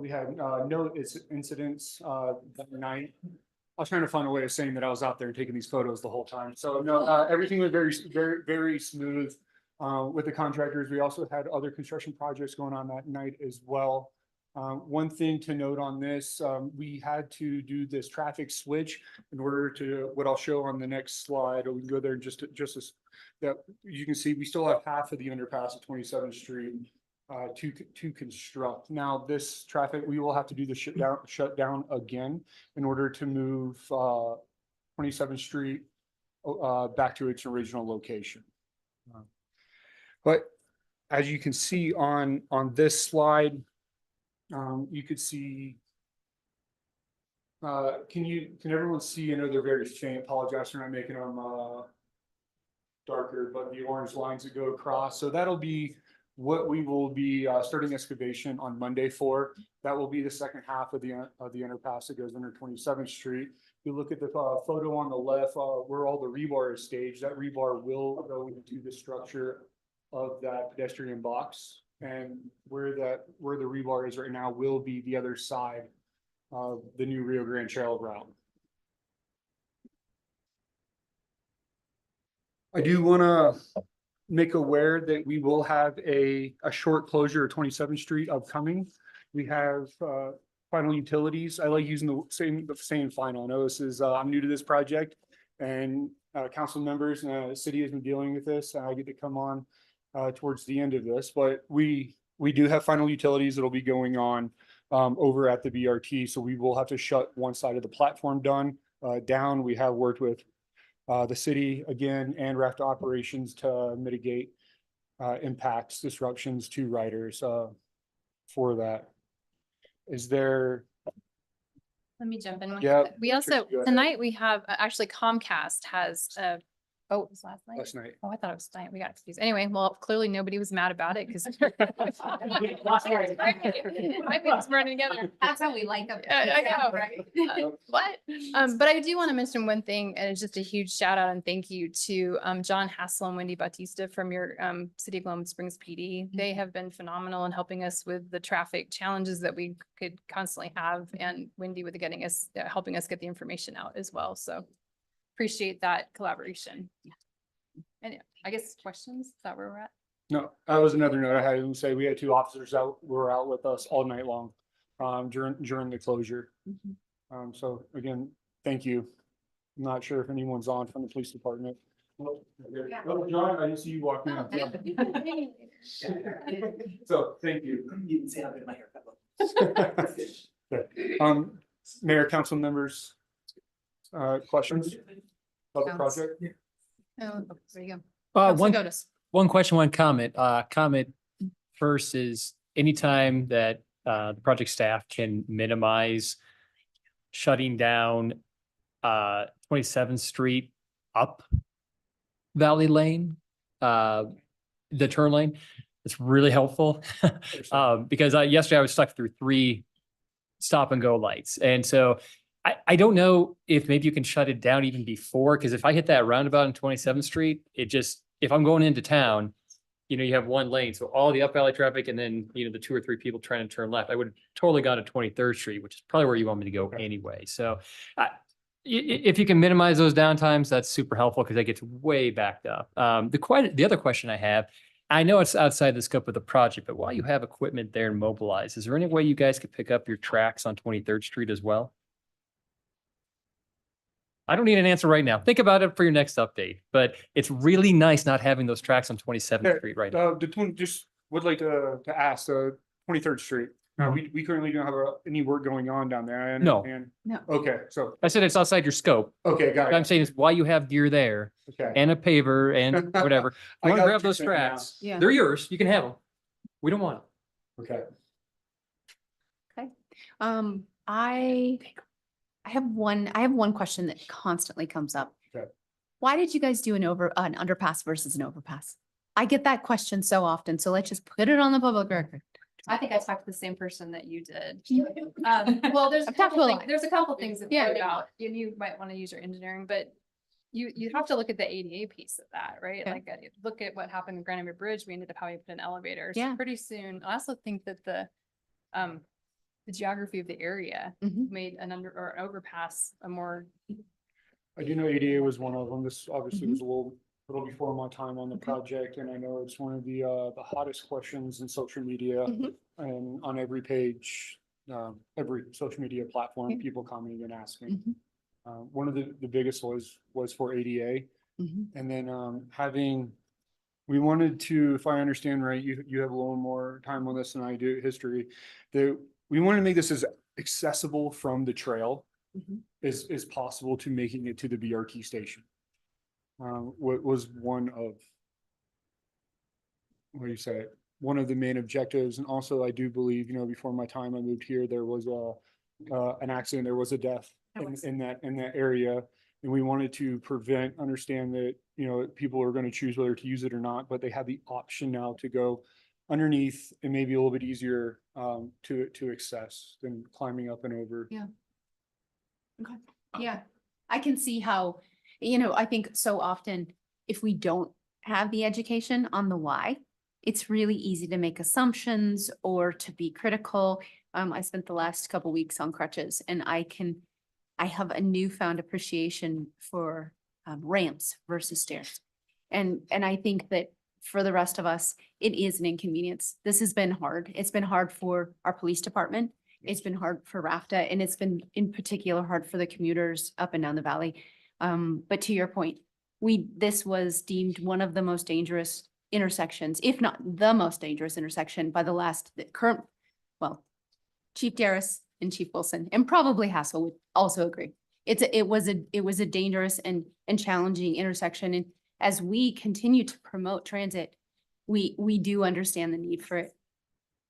Speaker 12: we had no incidents that night. I was trying to find a way of saying that I was out there and taking these photos the whole time. So no, everything was very smooth with the contractors. We also had other construction projects going on that night as well. One thing to note on this, we had to do this traffic switch in order to what I'll show on the next slide. Or we can go there just as that you can see we still have half of the underpass at 27th Street to construct. Now this traffic, we will have to do the shut down again in order to move 27th Street back to its original location. But as you can see on this slide, you could see, can everyone see? I know they're very faint. Apologize for not making them darker, but the orange lines that go across. So that'll be what we will be starting excavation on Monday for. That will be the second half of the underpass that goes under 27th Street. If you look at the photo on the left, where all the rebar is staged, that rebar will go into the structure of that pedestrian box, and where the rebar is right now will be the other side of the new Rio Grande Trail route. I do want to make aware that we will have a short closure of 27th Street upcoming. We have final utilities. I like using the same final. I know this is I'm new to this project, and council members and the city has been dealing with this. I get to come on towards the end of this, but we do have final utilities that'll be going on over at the BRT. So we will have to shut one side of the platform down. We have worked with the city again and raft operations to mitigate impacts, disruptions to riders for that. Is there?
Speaker 13: Let me jump in.
Speaker 12: Yeah.
Speaker 13: We also,
Speaker 12: Go ahead.
Speaker 13: tonight we have, actually Comcast has oh, it was last night?
Speaker 12: Last night.
Speaker 13: Oh, I thought it was tonight. We got confused. Anyway, well, clearly nobody was mad about it because. Running together.
Speaker 1: That's how we like them.
Speaker 13: I know, right? What? But I do want to mention one thing, and it's just a huge shout out and thank you to John Hassel and Wendy Bautista from your City of Glenwood Springs PD. They have been phenomenal in helping us with the traffic challenges that we could constantly have, and Wendy with getting us, helping us get the information out as well. So appreciate that collaboration. And I guess questions, is that where we're at?
Speaker 12: No, that was another note I had to say. We had 2 officers were out with us all night long during the closure. So again, thank you. I'm not sure if anyone's on from the police department. Oh, John, I didn't see you walking in. So thank you.
Speaker 11: You didn't say how good my haircut looked.
Speaker 12: Mayor, council members, questions about the project?
Speaker 13: Oh, there you go.
Speaker 6: One
Speaker 13: Notice.
Speaker 6: question, one comment. Comment first is anytime that the project staff can minimize shutting down 27th Street up Valley Lane, the turn lane, it's really helpful. Because yesterday I was stuck through 3 stop and go lights. And so I don't know if maybe you can shut it down even before, because if I hit that roundabout on 27th Street, it just, if I'm going into town, you know, you have one lane. So all the up valley traffic and then, you know, the 2 or 3 people trying to turn left, I would have totally gone to 23rd Street, which is probably where you want me to go anyway. So if you can minimize those downtimes, that's super helpful because that gets way backed up. The other question I have, I know it's outside the scope of the project, but while you have equipment there and mobilized, is there any way you guys could pick up your tracks on 23rd Street as well? I don't need an answer right now. Think about it for your next update, but it's really nice not having those tracks on 27th Street right now.
Speaker 12: Just would like to ask, 23rd Street. We currently don't have any work going on down there. I
Speaker 6: No.
Speaker 12: understand.
Speaker 1: No.
Speaker 12: Okay, so,
Speaker 6: I said it's outside your scope.
Speaker 12: okay, got
Speaker 6: What I'm
Speaker 12: it.
Speaker 6: saying is while you have gear there
Speaker 12: Okay.
Speaker 6: and a paver and whatever,
Speaker 12: I
Speaker 6: you want
Speaker 12: got
Speaker 6: to grab
Speaker 12: what you're
Speaker 6: those
Speaker 12: saying now.
Speaker 6: tracks.
Speaker 1: Yeah.
Speaker 6: They're yours. You can have them. We don't want them.
Speaker 12: Okay.
Speaker 1: I have one question that constantly comes up.
Speaker 12: Okay.
Speaker 1: Why did you guys do an underpass versus an overpass? I get that question so often, so let's just put it on the public record.
Speaker 13: I think I talked to the same person that you did.
Speaker 1: Well,
Speaker 13: There's a
Speaker 1: I've talked to a
Speaker 13: couple
Speaker 1: lot.
Speaker 13: things, there's a couple things that
Speaker 1: Yeah.
Speaker 13: float out, and you might want to use your engineering, but you have to look at the ADA piece of that, right?
Speaker 1: Okay.
Speaker 13: Like, look at what happened in Granite Bay Bridge. We ended up having to put in elevators.
Speaker 1: Yeah.
Speaker 13: Pretty soon. I also think that the geography of the area
Speaker 1: Mhm.
Speaker 13: made an or an overpass a more,
Speaker 12: I do know ADA was one of them. This obviously was a little before my time on the project, and I know it's one of the hottest questions in social media
Speaker 1: Mhm.
Speaker 12: and on every page, every social media platform,
Speaker 1: Yeah.
Speaker 12: people commenting and asking.
Speaker 1: Mhm.
Speaker 12: One of the biggest was for ADA,
Speaker 1: Mhm.
Speaker 12: and then we wanted to, if I understand right, you have a little more time on this than I do, history, that we want to make this as accessible from the trail
Speaker 1: Mhm.
Speaker 12: as possible to making it to the BRT station. What was one of, what do you say, one of the main objectives. And also I do believe, before my time I moved here, there was an accident, there was a death in that area. And we wanted to understand that, people are going to choose whether to use it or not, but they have the option now to go underneath and maybe a little bit easier to access than climbing up and over.
Speaker 1: Yeah. Okay, yeah, I can see how, I think so often if we don't have the education on the why, it's really easy to make assumptions or to be critical. I spent the last couple weeks on crutches and I have a newfound appreciation for ramps versus stairs. And I think that for the rest of us, it is an inconvenience. This has been hard. It's been hard for our police department. It's been hard for RAFTA, and it's been in particular hard for the commuters up and down the valley. But to your point, this was deemed one of the most dangerous intersections, if not the most dangerous intersection by Chief Darris and Chief Wilson, and probably Hassel would also agree. It was a dangerous and challenging intersection. And as we continue to promote transit, we do understand the need for it.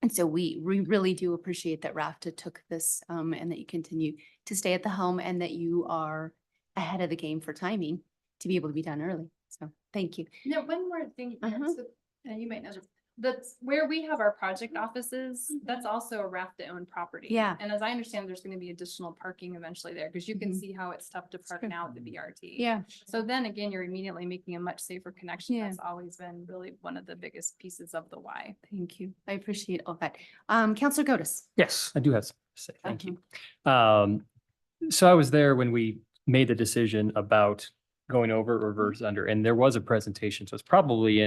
Speaker 1: And so we really do appreciate that RAFTA took this and that you continue to stay at the helm and that you are ahead of the game for timing to be able to be done early. So thank you.
Speaker 13: no, one more thing.
Speaker 1: Uh-huh.
Speaker 13: And you might know this. That's where we have our project offices. That's also a RAFTA owned property.
Speaker 1: Yeah.
Speaker 13: And as I understand, there's going to be additional parking eventually there because you can
Speaker 1: Mhm.
Speaker 13: see how it's tough to park
Speaker 1: Sure.
Speaker 13: now at the BRT.
Speaker 1: Yeah.
Speaker 13: So then again, you're immediately making a much safer connection.
Speaker 1: Yeah.
Speaker 13: That's always been really one of the biggest pieces of the why.
Speaker 1: Thank you. I appreciate all that. Counselor Godus.
Speaker 6: Yes, I do have something to say. Thank you. So I was there when we made the decision about going over or reverse under, and there was a presentation. So it's probably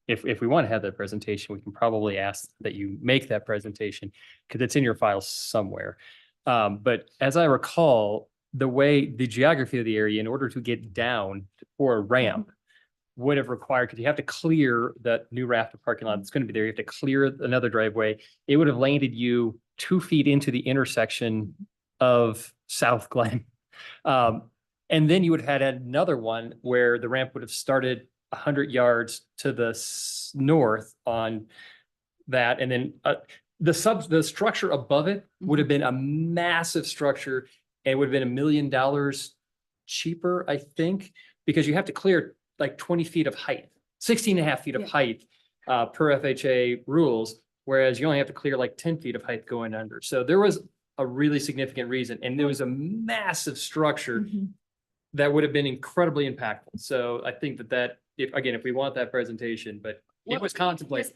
Speaker 6: if we want to have that presentation, we can probably ask that you make that presentation because it's in your files somewhere. But as I recall, the geography of the area, in order to get down for a ramp, would have required, because you have to clear that new RAFTA parking lot that's going to be there. You have to clear another driveway. It would have landed you 2 feet into the intersection of South Glen. And then you would have had another one where the ramp would have started 100 yards to the north on that. And then the structure above it would have been a massive structure. And it would have been $1 million cheaper, I think, because you have to clear like 20 feet of height, 16 and a half feet of
Speaker 1: Yeah.
Speaker 6: height per FHA rules, whereas you only have to clear like 10 feet of height going under. So there was a really significant reason, and there was a massive structure
Speaker 1: Mhm.
Speaker 6: that would have been incredibly impactful. So I think that if we want that presentation, but it was contemplated.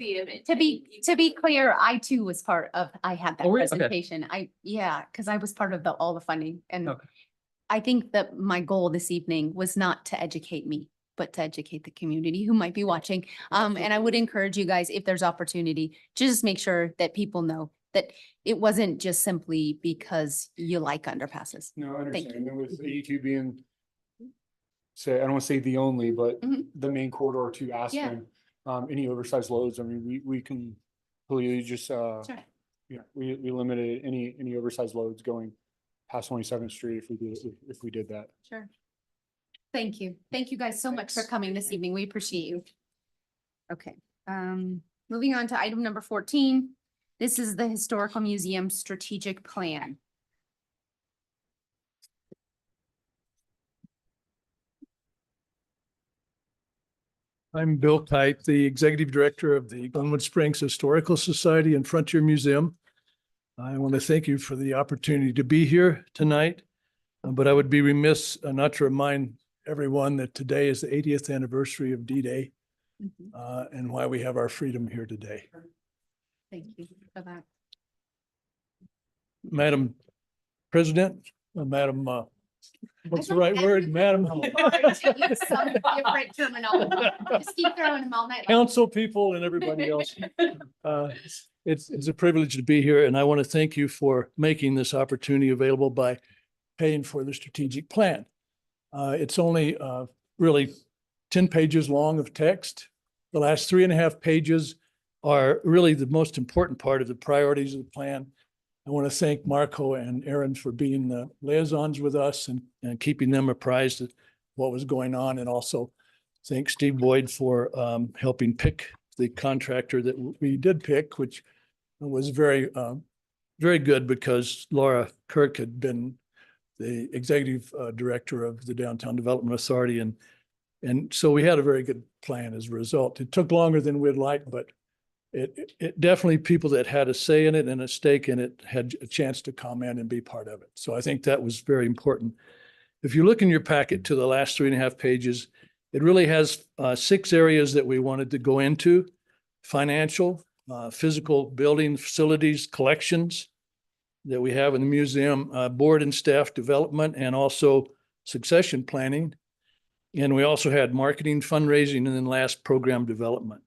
Speaker 1: To be clear, I too was I had that
Speaker 6: Oh, really? Okay.
Speaker 1: presentation. Because I was part of all the funding. And
Speaker 6: Okay.
Speaker 1: I think that my goal this evening was not to educate me, but to educate the community who might be watching. And I would encourage you guys, if there's opportunity, just make sure that people know that it wasn't just simply because you like underpasses.
Speaker 12: No, I
Speaker 1: Thank
Speaker 12: understand. And with 82 being, say, I don't want to say the only, but
Speaker 1: Mhm.
Speaker 12: the main corridor to
Speaker 1: Yeah.
Speaker 12: Aspen, any oversized loads, I mean, we can completely just,
Speaker 1: Sure.
Speaker 12: yeah, we limited any oversized loads going past 27th Street if we did that.
Speaker 1: Sure. Thank you. Thank you guys so much for coming this evening. We appreciate you. Okay, moving on to item number 14. This is the Historical Museum Strategic Plan.
Speaker 14: I'm Bill Kite, the Executive Director of the Glenwood Springs Historical Society and Frontier Museum. I want to thank you for the opportunity to be here tonight, but I would be remiss not to remind everyone that today is the 80th anniversary of D-Day and why we have our freedom here today.
Speaker 1: Thank you for that.
Speaker 14: Madam President, Madam, what's the right word, Madam?
Speaker 1: Some different terminology. Just keep throwing them all night long.
Speaker 14: Council people and everybody else. It's a privilege to be here, and I want to thank you for making this opportunity available by paying for the strategic plan. It's only really 10 pages long of text. The last 3.5 pages are really the most important part of the priorities of the plan. I want to thank Marco and Aaron for being the liaisons with us and keeping them apprised of what was going on, and also thank Steve Boyd for helping pick the contractor that we did pick, which was very good because Laura Kirk had been the executive director of the Downtown Development Authority, and so we had a very good plan as a result. It took longer than we'd like, but it definitely, people that had a say in it and a stake in it had a chance to comment and be part of it. So I think that was very important. If you look in your packet to the last 3.5 pages, it really has 6 areas that we wanted to go into: financial, physical building facilities, collections that we have in the museum, board and staff development, and also succession planning. And we also had marketing, fundraising, and then last, program development.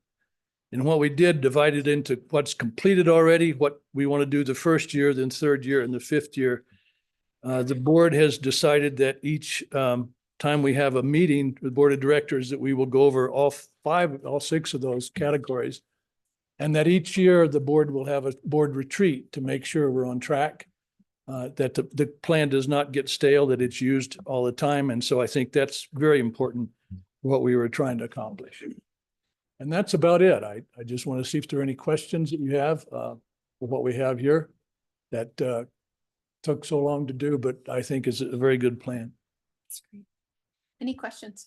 Speaker 14: And what we did, divided into what's completed already, what we want to do the first year, then third year, and the 5th year. The board has decided that each time we have a meeting with board of directors, that we will go over all 6 of those categories. And that each year the board will have a board retreat to make sure we're on track, that the plan does not get stale, that it's used all the time. And so I think that's very important, what we were trying to accomplish. And that's about it. I just want to see if there are any questions that you have for what we have here that took so long to do, but I think is a very good plan.
Speaker 1: That's great. Any questions?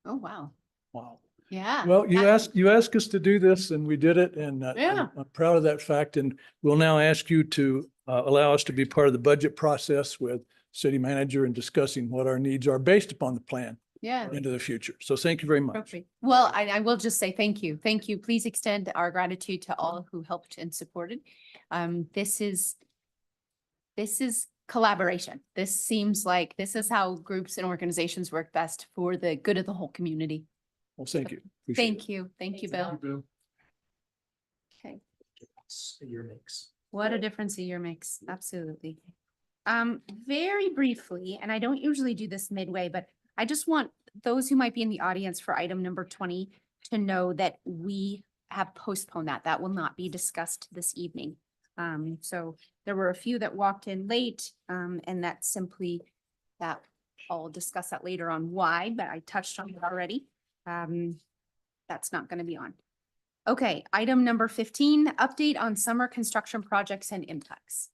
Speaker 1: Oh, wow.
Speaker 14: Wow.
Speaker 1: Yeah.
Speaker 14: Well, you asked us to do this and we did it, and
Speaker 1: Yeah.
Speaker 14: I'm proud of that fact. And we'll now ask you to allow us to be part of the budget process with city manager and discussing what our needs are based upon the plan
Speaker 1: Yeah.
Speaker 14: into the future. So thank you very much.
Speaker 1: Appropriate. Well, I will just say thank you. Thank you. Please extend our gratitude to all who helped and supported. This is collaboration. This seems like this is how groups and organizations work best for the good of the whole community.
Speaker 14: Well, thank you. Appreciate it.
Speaker 1: Thank you. Thank you, Bill. Okay.
Speaker 11: Your mix.
Speaker 1: What a difference a year makes. Absolutely. Very briefly, and I don't usually do this midway, but I just want those who might be in the audience for item number 20 to know that we have postponed that. That will not be discussed this evening. So there were a few that walked in late, and that's simply that. I'll discuss that later on why, but I touched on it already. That's not going to be on. Okay, item number 15, update on summer construction projects and impacts.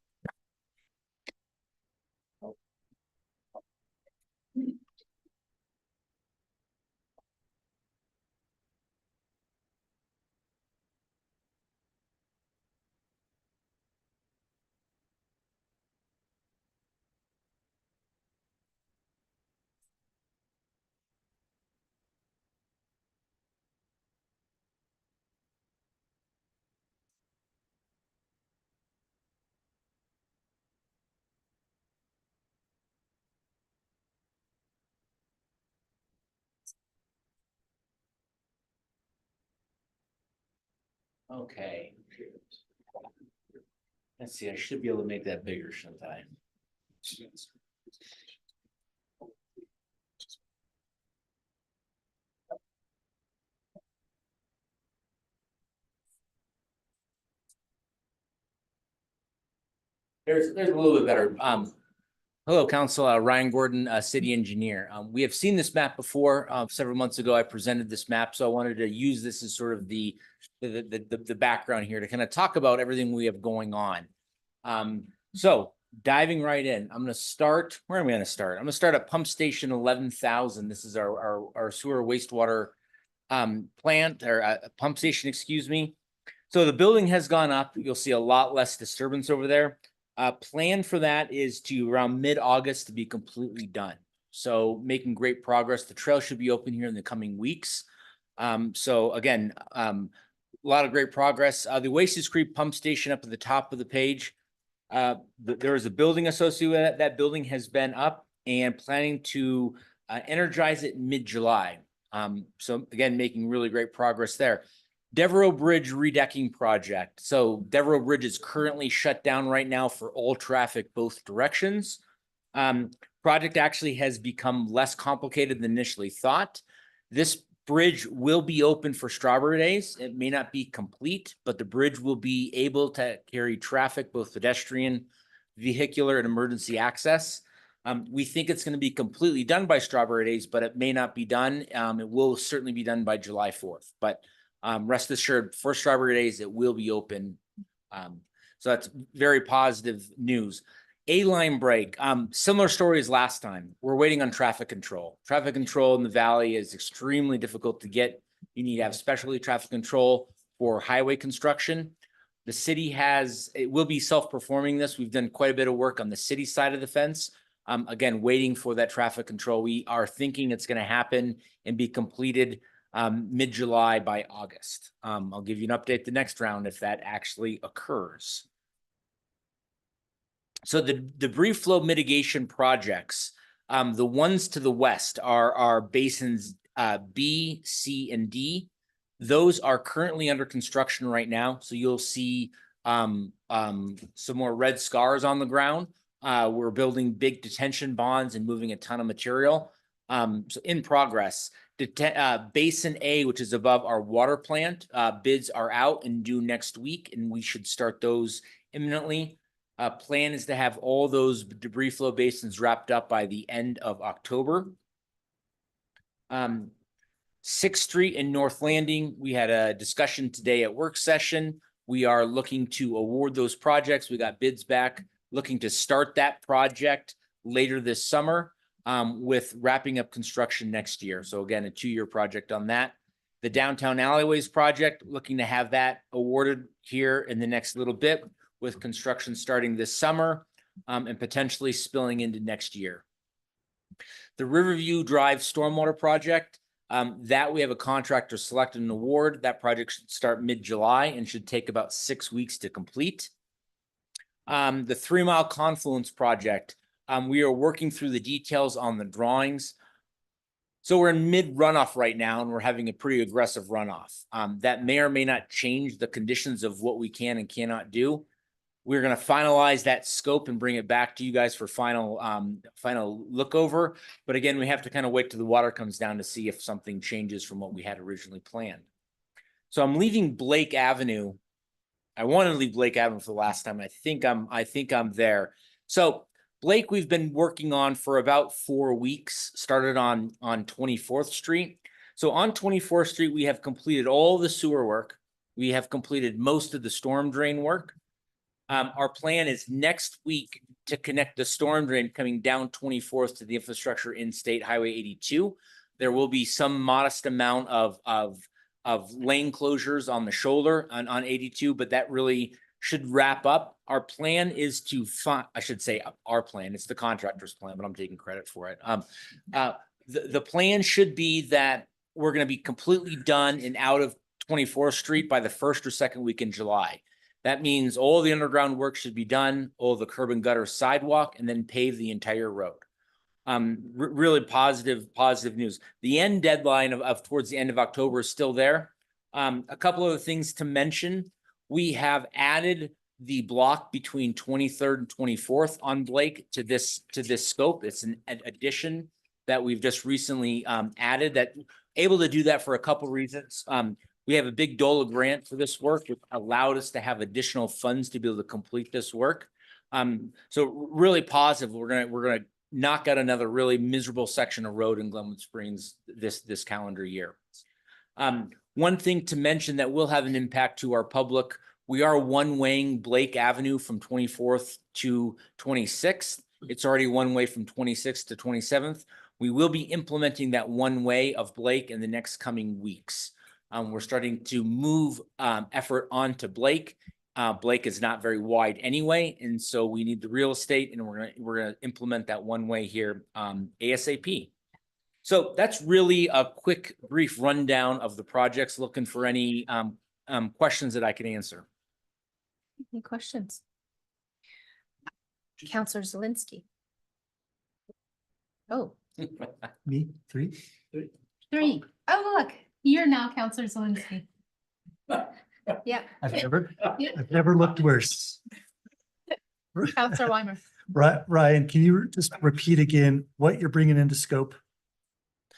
Speaker 15: Okay. Let's see, I should be able to make that bigger, shouldn't I? There's a little bit better. Hello, Council, Ryan Gordon, city engineer. We have seen this map before. Several months ago, I presented this map, so I wanted to use this as sort of the background here to kind of talk about everything we have going on. So diving right in, I'm going to start. Where am I going to start? I'm going to start at pump station 11,000. This is our sewer wastewater plant or pump station, excuse me. So the building has gone up. You'll see a lot less disturbance over there. Plan for that is to around mid-August to be completely done. So making great progress. The trail should be open here in the coming weeks. So again, a lot of great progress. The Oasis Creek pump station up at the top of the page. There is a building associated with it. That building has been up and planning to energize it mid-July. So again, making really great progress there. Devereaux Bridge redecking project. So Devereaux Bridge is currently shut down right now for all traffic, both directions. Project actually has become less complicated than initially thought. This bridge will be open for Strawberry Days. It may not be complete, but the bridge will be able to carry traffic, both pedestrian, vehicular, and emergency access. We think it's going to be completely done by Strawberry Days, but it may not be done. It will certainly be done by July 4th. But rest assured, for Strawberry Days, it will be open. So that's very positive news. A-line break, similar story as last time. We're waiting on traffic control. Traffic control in the valley is extremely difficult to get. You need to have specialty traffic control for highway construction. The city it will be self-performing this. We've done quite a bit of work on the city side of the fence. Again, waiting for that traffic control. We are thinking it's going to happen and be completed mid-July by August. I'll give you an update the next round if that actually occurs. So the debris flow mitigation projects, the ones to the west are basins B, C, and D. Those are currently under construction right now. So you'll see some more red scars on the ground. We're building big detention bonds and moving a ton of material. So in progress. Basin A, which is above our water plant, bids are out and due next week, and we should start those imminently. Plan is to have all those debris flow basins wrapped up by the end of October. 6th Street and North Landing, we had a discussion today at work session. We are looking to award those projects. We got bids back, looking to start that project later this summer. With wrapping up construction next year. So again, a 2-year project on that. The downtown alleyways project, looking to have that awarded here in the next little bit with construction starting this summer and potentially spilling into next year. The Riverview Drive Stormwater project, that we have a contractor selected and award. That project should start mid-July and should take about 6 weeks to complete. The 3 Mile Confluence project, we are working through the details on the drawings. So we're in mid runoff right now, and we're having a pretty aggressive runoff. That may or may not change the conditions of what we can and cannot do. We're going to finalize that scope and bring it back to you guys for final look over. But again, we have to kind of wait till the water comes down to see if something changes from what we had originally planned. So I'm leaving Blake Avenue. I wanted to leave Blake Avenue for the last time. I think I'm there. So Blake, we've been working on for about 4 weeks, started on 24th Street. So on 24th Street, we have completed all the sewer work. We have completed most of the storm drain work. Our plan is next week to connect the storm drain coming down 24th to the infrastructure in State Highway 82. There will be some modest amount of lane closures on the shoulder on 82, but that really should wrap up. Our plan is to I should say our plan, it's the contractor's plan, but I'm taking credit for it. The plan should be that we're going to be completely done and out of 24th Street by the 1st or 2nd week in July. That means all the underground work should be done, all the curb and gutter sidewalk, and then pave the entire road. Really positive news. The end deadline of towards the end of October is still there. A couple of things to mention. We have added the block between 23rd and 24th on Blake to this scope. It's an addition that we've just recently added, that able to do that for a couple reasons. We have a big DOLA grant for this work, which allowed us to have additional funds to be able to complete this work. So really positive. We're gonna knock out another really miserable section of road in Glenwood Springs this calendar year. One thing to mention that will have an impact to our public, we are one-waying Blake Avenue from 24th to 26th. It's already one way from 26th to 27th. We will be implementing that one way of Blake in the next coming weeks. We're starting to move effort onto Blake. Blake is not very wide anyway, and so we need the real estate, and we're gonna implement that one way here ASAP. So that's really a quick, brief rundown of the projects. Looking for any questions that I can answer.
Speaker 1: Any questions? Counselor Zelinski. Oh,
Speaker 11: Me, three?
Speaker 1: three. Oh, look, you're now Counselor Zelinski. Yeah.
Speaker 11: I've never looked worse.
Speaker 1: Counselor Weimer.
Speaker 11: Ryan, can you just repeat again what you're bringing into scope?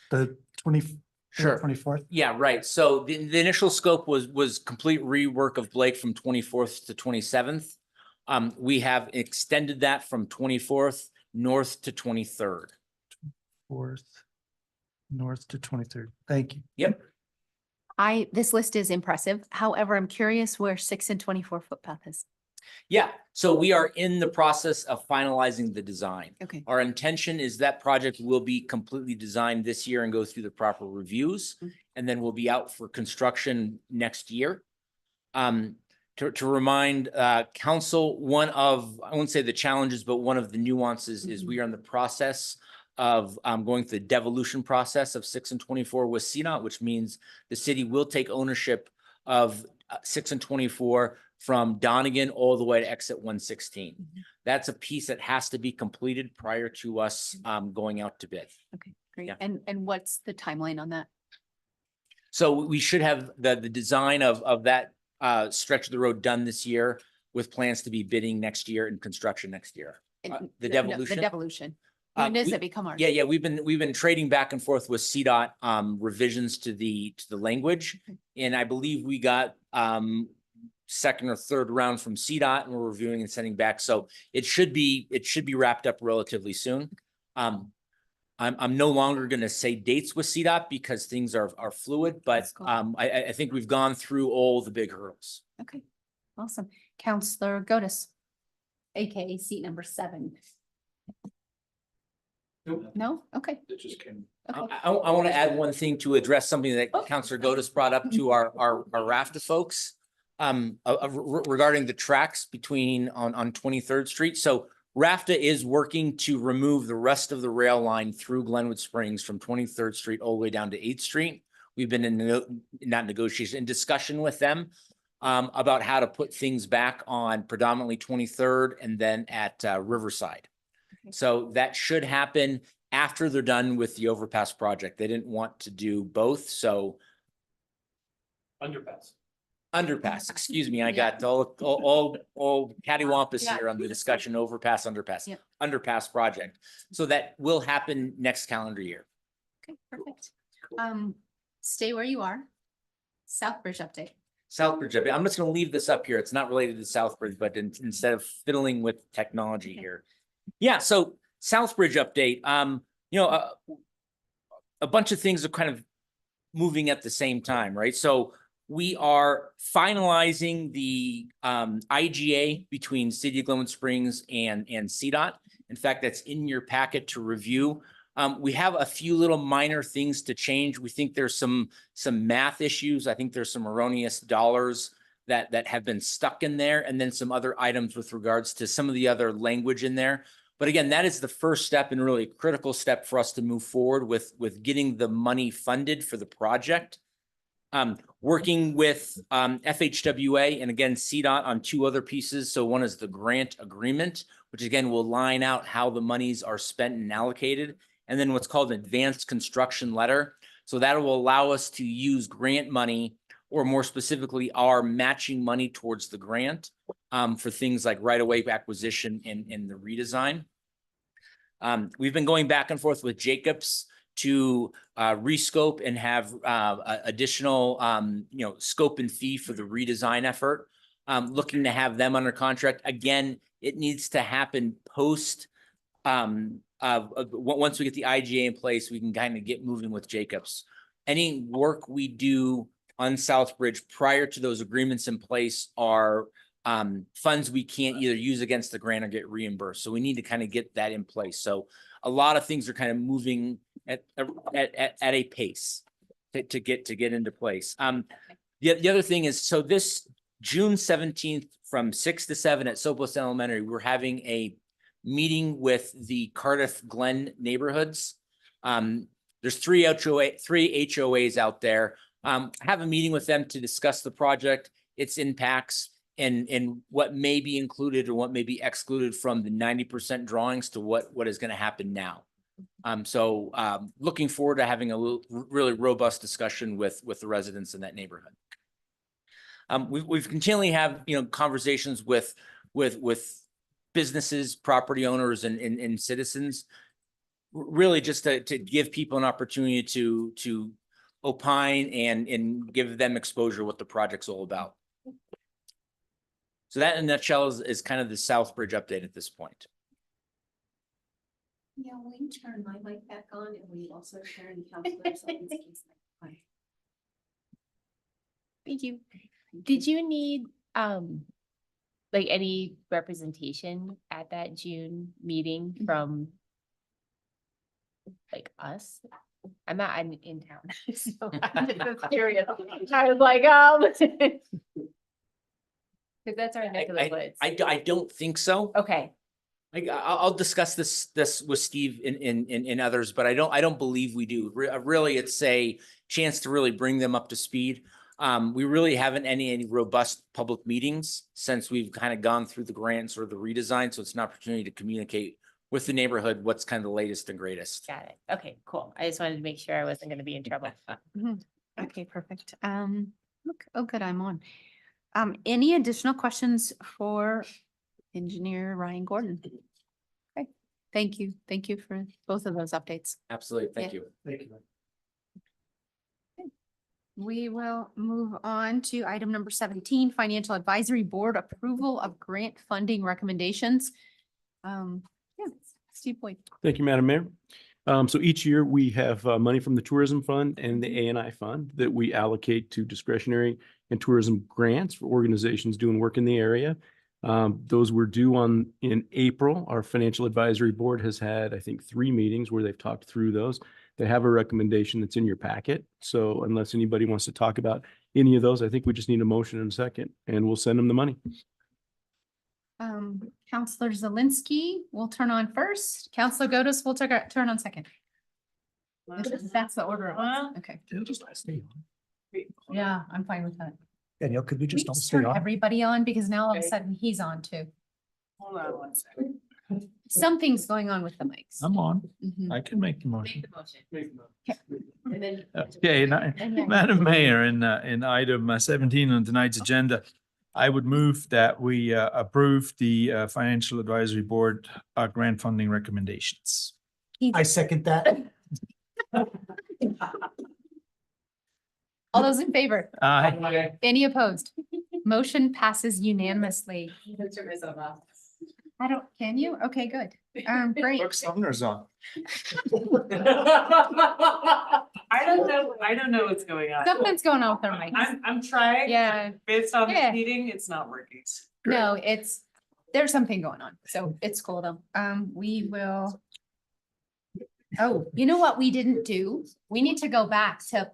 Speaker 11: The 24th?
Speaker 15: Yeah, right. So the initial scope was complete rework of Blake from 24th to 27th. We have extended that from 24th north to 23rd.
Speaker 11: 4th north to 23rd. Thank you.
Speaker 15: Yep.
Speaker 1: This list is impressive. However, I'm curious where 6 and 24 footpath is.
Speaker 15: Yeah, so we are in the process of finalizing the design.
Speaker 1: Okay.
Speaker 15: Our intention is that project will be completely designed this year and go through the proper reviews, and then we'll be out for construction next year. To remind council, one of, I won't say the challenges, but one of the nuances is we are in the process of going through the devolution process of 6 and 24 with CDOT, which means the city will take ownership of 6 and 24 from Donegan all the way to exit 116. That's a piece that has to be completed prior to us going out to bid.
Speaker 1: Okay, great.
Speaker 15: Yeah.
Speaker 1: And what's the timeline on that?
Speaker 15: So we should have the design of that stretch of the road done this year, with plans to be bidding next year and construction next year. The devolution.
Speaker 1: The devolution. When does it become ours?
Speaker 15: Yeah, we've been trading back and forth with CDOT revisions to the language, and I believe we got second or third round from CDOT, and we're reviewing and sending back. So it should be wrapped up relatively soon. I'm no longer going to say dates with CDOT because things are fluid, but
Speaker 1: Cool.
Speaker 15: I think we've gone through all the big hurdles.
Speaker 1: Okay, awesome. Counselor Godus, AKA seat number 7. No? Okay.
Speaker 12: It just came.
Speaker 1: Okay.
Speaker 15: I want to add one thing to address something that Counselor Godus brought up to our RAFTA folks regarding the tracks between on 23rd Street. So RAFTA is working to remove the rest of the rail line through Glenwood Springs from 23rd Street all the way down to 8th Street. We've been in discussion with them about how to put things back on predominantly 23rd and then at Riverside. So that should happen after they're done with the overpass project. They didn't want to do both, so. Underpass, excuse me, I got all cattywampus here on the discussion, overpass, underpass.
Speaker 1: Yep.
Speaker 15: Underpass project. So that will happen next calendar year.
Speaker 1: Okay, perfect. Stay where you are. Southbridge update.
Speaker 15: Southbridge, I'm just gonna leave this up here. It's not related to Southbridge, but instead of fiddling with technology here. Yeah, so Southbridge update, a bunch of things are kind of moving at the same time, right? So we are finalizing the IGA between City of Glenwood Springs and CDOT. In fact, that's in your packet to review. We have a few little minor things to change. We think there's some math issues. I think there's some erroneous dollars that have been stuck in there, and then some other items with regards to some of the other language in there. But again, that is the first step and really a critical step for us to move forward with getting the money funded for the project. Working with FHWA and again CDOT on 2 other pieces. So one is the grant agreement, which again will line out how the monies are spent and allocated, and then what's called an advanced construction letter. So that will allow us to use grant money or more specifically, are matching money towards the grant for things like right-of-way acquisition and the redesign. We've been going back and forth with Jacobs to rescope and have additional, scope and fee for the redesign effort. Looking to have them under contract. Again, it needs to happen post, once we get the IGA in place, we can kind of get moving with Jacobs. Any work we do on Southbridge prior to those agreements in place are funds we can't either use against the grant or get reimbursed. So we need to kind of get that in place. So a lot of things are kind of moving at a pace to get into place. The other thing is, so this June 17th from 6 to 7 at Sopos Elementary, we're having a meeting with the Cardiff Glen neighborhoods. There's three HOAs out there. Have a meeting with them to discuss the project, its impacts, and what may be included or what may be excluded from the 90% drawings to what is going to happen now. So looking forward to having a really robust discussion with the residents in that neighborhood. We've continually have conversations with businesses, property owners, and citizens, really just to give people an opportunity to opine and give them exposure what the project's all about. So that in a nutshell is kind of the Southbridge update at this point.
Speaker 1: Yeah, we turn my mic back on and we also turn Counselor Zelinski's mic on.
Speaker 5: Thank you. Did you need like any representation at that June meeting from like us? I'm not in town, so I'm just curious. I was like, because that's our neck of the woods.
Speaker 15: I don't think so.
Speaker 5: Okay.
Speaker 15: I'll discuss this with Steve and others, but I don't believe we do. Really, it's a chance to really bring them up to speed. We really haven't any robust public meetings since we've kind of gone through the grants or the redesign. So it's an opportunity to communicate with the neighborhood what's kind of the latest and greatest.
Speaker 5: Got it. Okay, cool. I just wanted to make sure I wasn't going to be in trouble.
Speaker 1: Okay, perfect. Look, oh, good, I'm on. Any additional questions for Engineer Ryan Gordon? Okay, thank you. Thank you for both of those updates.
Speaker 15: Absolutely. Thank you.
Speaker 12: Thank you.
Speaker 1: We will move on to item number 17, Financial Advisory Board approval of grant funding recommendations. Yeah, Steve Boyd.
Speaker 10: Thank you, Madam Mayor. So each year we have money from the Tourism Fund and the A&I Fund that we allocate to discretionary and tourism grants for organizations doing work in the area. Those were due in April. Our Financial Advisory Board has had, I think, 3 meetings where they've talked through those. They have a recommendation that's in your packet. So unless anybody wants to talk about any of those, I think we just need a motion in a second and we'll send them the money.
Speaker 1: Counselor Zelinski will turn on first. Counselor Godus will turn on second. That's the order. Okay.
Speaker 11: It'll just stay on.
Speaker 1: Yeah, I'm fine with that.
Speaker 11: Danielle, could we
Speaker 1: We
Speaker 11: just all
Speaker 1: just
Speaker 11: stay
Speaker 1: turn
Speaker 11: on?
Speaker 1: everybody on because now all of a
Speaker 2: Okay.
Speaker 1: sudden he's on too.
Speaker 2: Hold on one second.
Speaker 1: Something's going on with the mics.
Speaker 4: I'm on.
Speaker 1: Mhm.
Speaker 4: I can make the motion.
Speaker 5: Make the motion. And then.
Speaker 4: Okay, Madam Mayor, in item 17 on tonight's agenda, I would move that we approve the Financial Advisory Board grant funding recommendations.
Speaker 11: I second that.
Speaker 1: All those in favor?
Speaker 4: Aye.
Speaker 1: Any opposed? Motion passes unanimously. Can you? Okay, good. Great.
Speaker 4: Look, Sumner's on.
Speaker 2: I don't know what's going on.
Speaker 1: Something's going on with our mics.
Speaker 2: I'm trying.
Speaker 1: Yeah,
Speaker 2: Based on
Speaker 1: Yeah.
Speaker 2: this meeting, it's not working.
Speaker 1: no, there's something going on, so it's cool though. We will. Oh, you know what we didn't do? We need to go back to,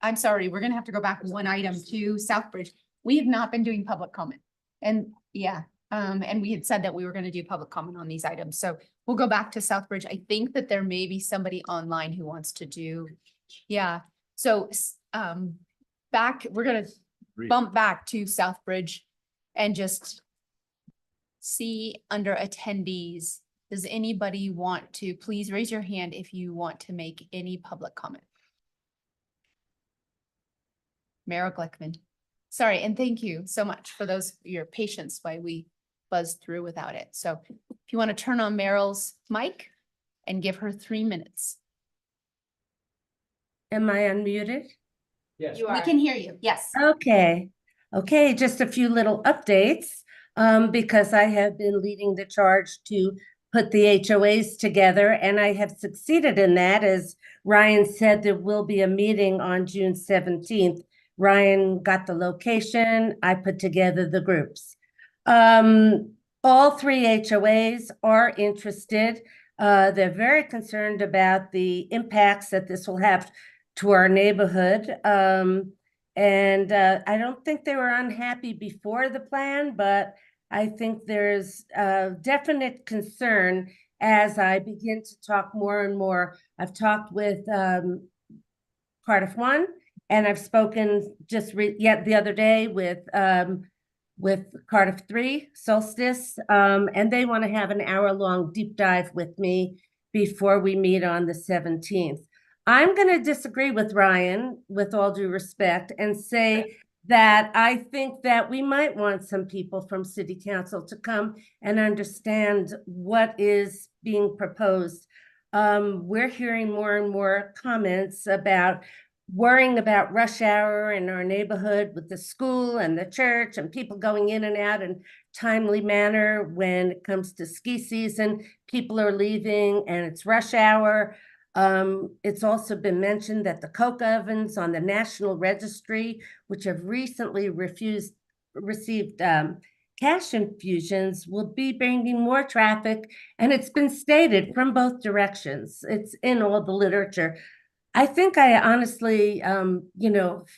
Speaker 1: I'm sorry, we're gonna have to go back one item to Southbridge. We have not been doing public comment. And yeah, and we had said that we were gonna do public comment on these items, so we'll go back to Southbridge. I think that there may be somebody online who wants to do, yeah. So, we're gonna bump back to Southbridge and just see under attendees. Does anybody want to, please raise your hand if you want to make any public comment. Meryl Glickman. Sorry, and thank you so much for your patience while we buzzed through without it. So if you want to turn on Meryl's mic and give her 3 minutes.
Speaker 16: Am I unmuted?
Speaker 10: Yes.
Speaker 1: We can hear you. Yes.
Speaker 16: Okay. Okay, just a few little updates, because I have been leading the charge to put the HOAs together, and I have succeeded in that. As Ryan said, there will be a meeting on June 17th. Ryan got the location. I put together the groups. All 3 HOAs are interested. They're very concerned about the impacts that this will have to our neighborhood. And I don't think they were unhappy before the plan, but I think there's a definite concern as I begin to talk more and more. I've talked with Cardiff 1, and I've spoken just yet the other day with Cardiff 3, Solstice, and they want to have an hour-long deep dive with me before we meet on the 17th. I'm going to disagree with Ryan, with all due respect, and say that I think that we might want some people from City Council to come and understand what is being proposed. We're hearing more and more comments about worrying about rush hour in our neighborhood with the school and the church and people going in and out in timely manner when it comes to ski season. People are leaving and it's rush hour. It's also been mentioned that the coke ovens on the National Registry, which have recently received cash infusions, will be bringing more traffic. And it's been stated from both directions. It's in all the literature. I think I honestly,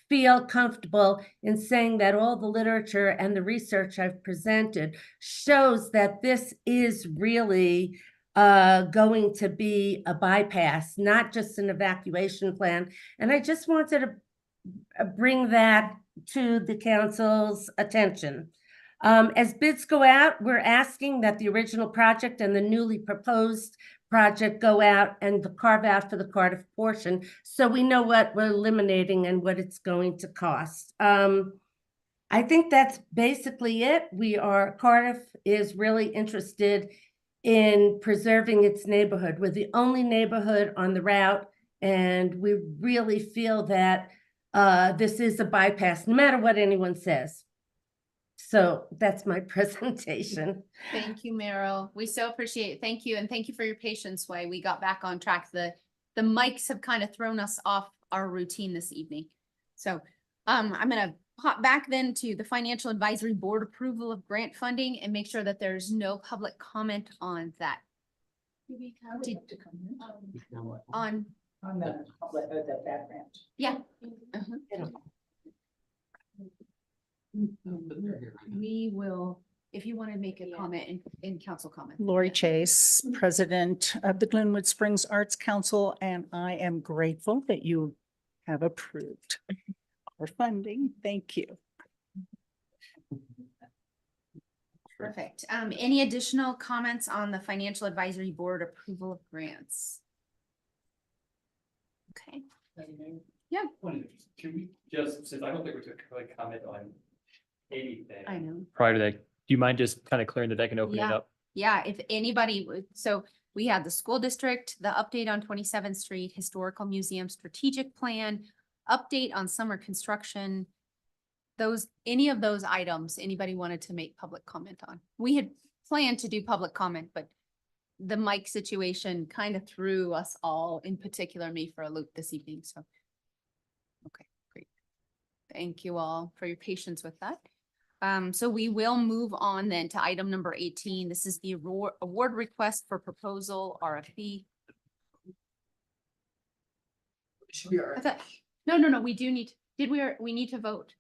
Speaker 16: feel comfortable in saying that all the literature and the research I've presented shows that this is really going to be a bypass, not just an evacuation plan. And I just wanted to bring that to the council's attention. As bids go out, we're asking that the original project and the newly proposed project go out and carve out for the Cardiff portion, so we know what we're eliminating and what it's going to cost. I think that's basically it. Cardiff is really interested in preserving its neighborhood. We're the only neighborhood on the route, and we really feel that this is a bypass, no matter what anyone says. So that's my presentation.
Speaker 1: Thank you, Meryl. We so appreciate it. Thank you. And thank you for your patience while we got back on track. The mics have kind of thrown us off our routine this evening. So I'm going to hop back then to the Financial Advisory Board approval of grant funding and make sure that there's no public comment on that. On the background. Yeah. We will, if you want to make a comment in council comment.
Speaker 17: Lori Chase, President of the Glenwood Springs Arts Council, and I am grateful that you have approved our funding. Thank you.
Speaker 1: Perfect. Any additional comments on the Financial Advisory Board approval of grants? Okay. Yeah.
Speaker 6: Can we just, since I don't think we took like comment on anything.
Speaker 1: I know.
Speaker 6: Prior to that, do you mind just kind of clearing the deck and opening it up?
Speaker 1: Yeah, if anybody would, so we had the school district, the update on 27th Street, Historical Museum strategic plan, update on summer construction. Any of those items, anybody wanted to make public comment on? We had planned to do public comment, but the mic situation kind of threw us all, in particular me, for a loop this evening. So, okay, great. Thank you all for your patience with that. So we will move on then to item number 18. This is the award request for proposal RFP. No, we do need, we need to vote.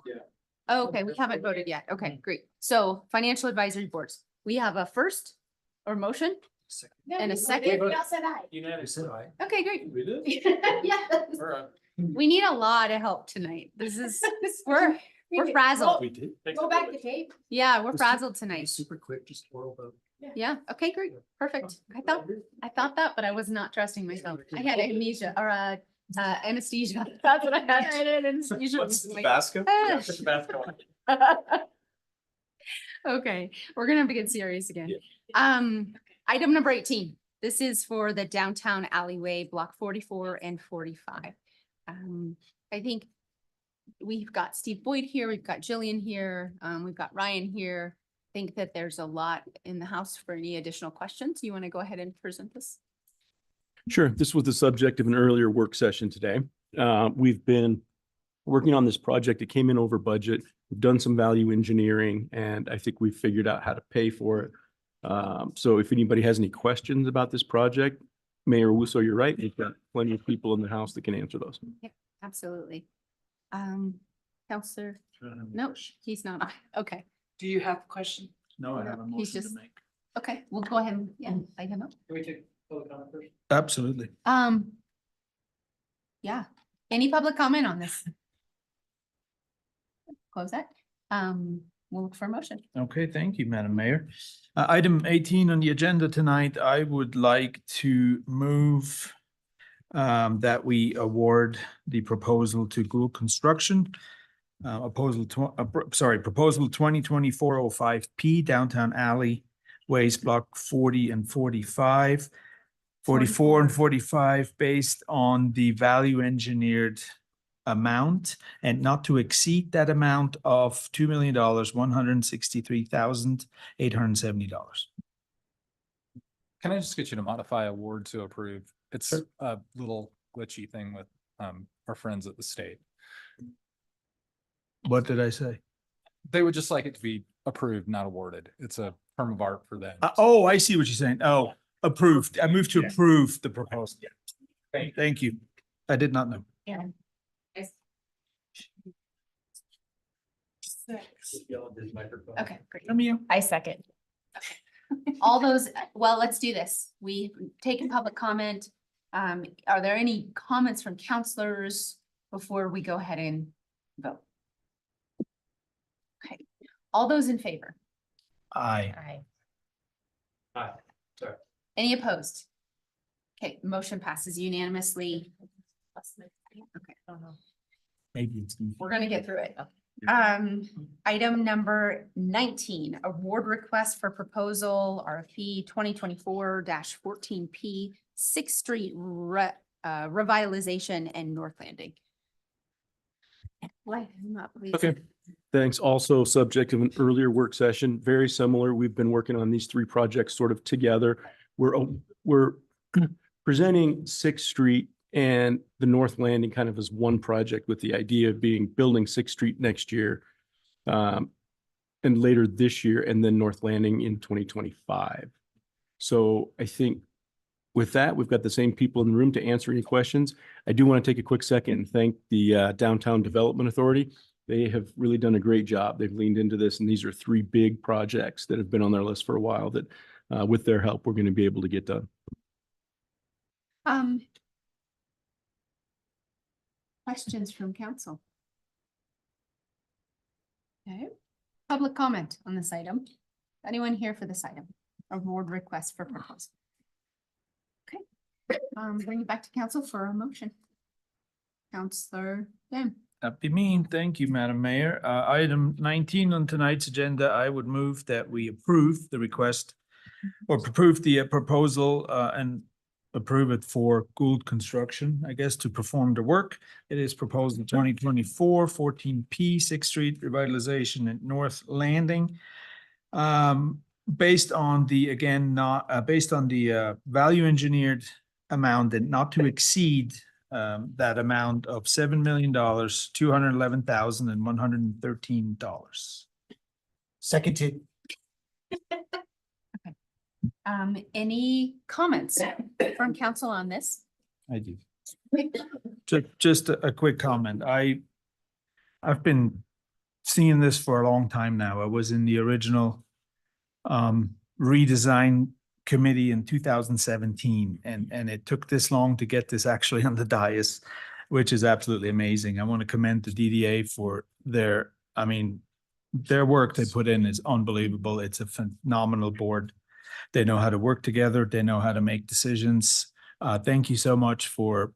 Speaker 12: Yeah.
Speaker 1: Oh, okay, we haven't voted yet. Okay, great. So Financial Advisory Boards, we have a first or motion and a second.
Speaker 6: Unanimous.
Speaker 1: Okay, great.
Speaker 6: We did?
Speaker 1: Yes. We need a lot of help tonight. This is, we're frazzled.
Speaker 6: We did.
Speaker 13: Go back to tape.
Speaker 1: Yeah, we're frazzled tonight.
Speaker 11: Super quick, just oral vote.
Speaker 1: Yeah, okay, great, perfect. I thought that, but I was not trusting myself. I had amnesia or Anesthesia. That's what I had. Anesthesia.
Speaker 10: Tabasco?
Speaker 1: Okay, we're gonna have to get serious again. Item number 18. This is for the downtown alleyway, block 44 and 45. I think we've got Steve Boyd here, we've got Jillian here, we've got Ryan here. I think that there's a lot in the house for any additional questions. You want to go ahead and present this?
Speaker 10: Sure. This was the subject of an earlier work session today. We've been working on this project. It came in over budget. We've done some value engineering, and I think we've figured out how to pay for it. So if anybody has any questions about this project, Mayor Wusso, you're right. We've got plenty of people in the house that can answer those.
Speaker 1: Yep, absolutely. Counselor, no, he's not. Okay,
Speaker 2: Do you have a question?
Speaker 4: No, I have a
Speaker 1: he's
Speaker 4: motion to
Speaker 1: just-
Speaker 4: make.
Speaker 1: okay, we'll go ahead and, yeah, light him up.
Speaker 6: Can we take public comment first?
Speaker 4: Absolutely.
Speaker 1: Yeah, any public comment on this? Close that. We'll look for a motion.
Speaker 4: Okay, thank you, Madam Mayor. Item 18 on the agenda tonight, I would like to move that we award the proposal to Gould Construction. Proposal 2024-05P Downtown Alleyways Block 40 and 45. 44 and 45 based on the value engineered amount and not to exceed that amount of $2,163,870.
Speaker 3: Can I just get you to modify award to approve? It's a little glitchy thing with our friends at the state.
Speaker 4: What did I say?
Speaker 3: They would just like it to be approved, not awarded. It's a term of art for them.
Speaker 4: Oh, I see what you're saying. Oh, approved. I moved to approve the proposal. Thank you. I did not know.
Speaker 1: Yeah. Okay, great.
Speaker 5: I second.
Speaker 1: All those, well, let's do this. We've taken public comment. Are there any comments from counselors before we go ahead and vote? Okay, all those in favor?
Speaker 4: Aye.
Speaker 1: Aye. Any opposed? Okay, motion passes unanimously. Okay,
Speaker 4: Maybe it's.
Speaker 1: we're gonna get through it. Item number 19, award request for proposal RFP 2024-14P 6th Street revitalization and North Landing. Light him up, please.
Speaker 10: Okay. Thanks. Also subject of an earlier work session, very similar. We've been working on these three projects sort of together. We're presenting 6th Street and the North Landing kind of as one project with the idea of being building 6th Street next year. And later this year, and then North Landing in 2025. So I think with that, we've got the same people in the room to answer any questions. I do want to take a quick second and thank the Downtown Development Authority. They have really done a great job. They've leaned into this, and these are three big projects that have been on their list for a while that with their help, we're going to be able to get done.
Speaker 1: Questions from council? Okay, public comment on this item. Anyone here for this item? Award request for proposal. Okay, bring it back to council for a motion. Counselor Dan.
Speaker 4: Happy mean. Thank you, Madam Mayor. Item 19 on tonight's agenda, I would move that we approve the request or approve the proposal and approve it for Gould Construction, I guess, to perform the work. It is proposal 2024-14P 6th Street revitalization at North Landing. Based on the, again, not based on the value engineered amount and not to exceed that amount of $7,211,113.
Speaker 11: Seconded.
Speaker 1: Any comments from council on this?
Speaker 4: I do. Just a quick comment. I've been seeing this for a long time now. I was in the original redesign committee in 2017, and it took this long to get this actually on the dais, which is absolutely amazing. I want to commend the DDA for their work they put in is unbelievable. It's a phenomenal board. They know how to work together. They know how to make decisions. Thank you so much for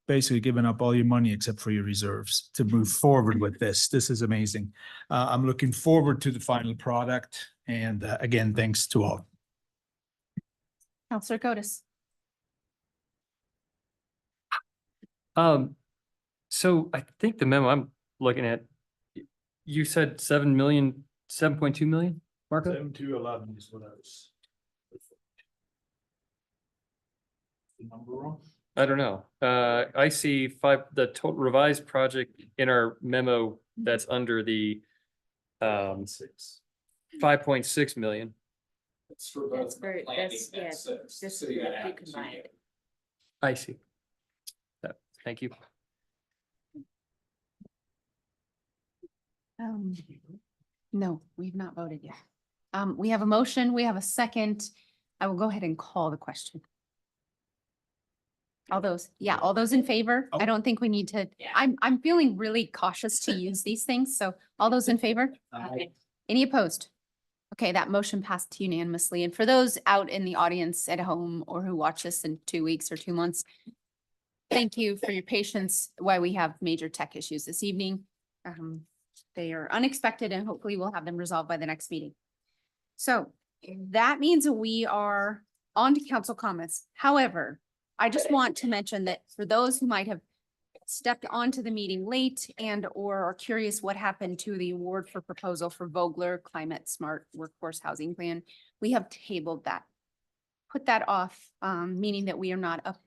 Speaker 4: basically given up all your money except for your reserves to move forward with this. This is amazing. I'm looking forward to the final product. And again, thanks to all.
Speaker 1: Counselor Cotis.
Speaker 6: So I think the memo I'm looking at, you said 7.2 million, Marco?
Speaker 4: 7 to 11 is what I was. The number wrong?
Speaker 6: I don't know. I see the total revised project in our memo that's under the 5.6 million.
Speaker 5: That's for, that's, yeah, this is you combined.
Speaker 6: I see. Thank you.
Speaker 1: No, we've not voted yet. We have a motion, we have a second. I will go ahead and call the question. All those in favor? I don't think we need to, I'm feeling really cautious to use these things, so all those in favor? Any opposed? Okay, that motion passed unanimously. And for those out in the audience at home or who watch this in 2 weeks or 2 months, thank you for your patience while we have major tech issues this evening. They are unexpected and hopefully we'll have them resolved by the next meeting. So that means we are on to council comments. However, I just want to mention that for those who might have stepped onto the meeting late and or are curious what happened to the award for proposal for Vogler Climate Smart Workforce Housing Plan, we have tabled that. Put that off, meaning that we are not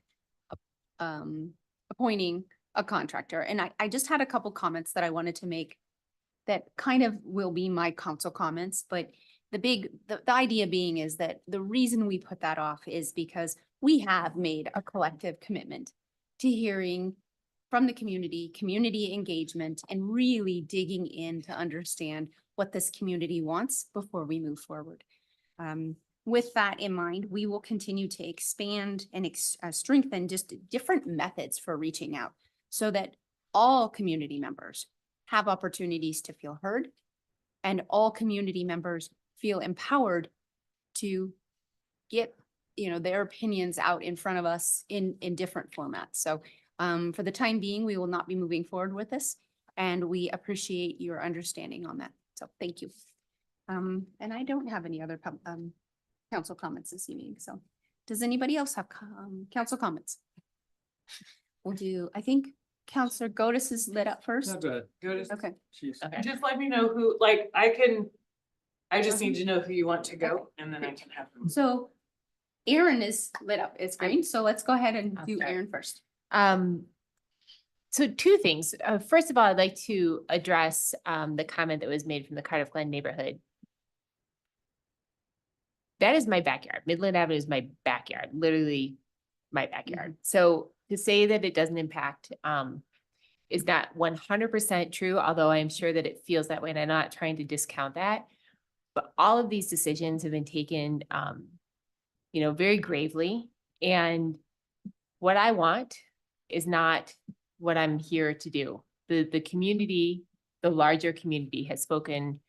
Speaker 1: appointing a contractor. And I just had a couple comments that I wanted to make that kind of will be my council comments, but the idea being is that the reason we put that off is because we have made a collective commitment to hearing from the community engagement, and really digging in to understand what this community wants before we move forward. With that in mind, we will continue to expand and strengthen just different methods for reaching out so that all community members have opportunities to feel heard and all community members feel empowered to get their opinions out in front of us in different formats. So for the time being, we will not be moving forward with this, and we appreciate your understanding on that. So thank you. And I don't have any other council comments this evening. So does anybody else have council comments? We'll do, I think Counselor Godus is lit up first.
Speaker 6: Not bad. Good.
Speaker 1: Okay.
Speaker 2: Okay. Just let me know who, I just need to know who you want to go and then I can have them.
Speaker 1: So Aaron is lit up. It's green. So let's go ahead and do Aaron first.
Speaker 5: So two things. First of all, I'd like to address the comment that was made from the Cardiff Glen neighborhood. That is my backyard. Midland Avenue is my backyard, literally my backyard. So to say that it doesn't impact is not 100% true, although I'm sure that it feels that way, and I'm not trying to discount that. But all of these decisions have been taken, very gravely. And what I want is not what I'm here to do. The community, the larger community has spoken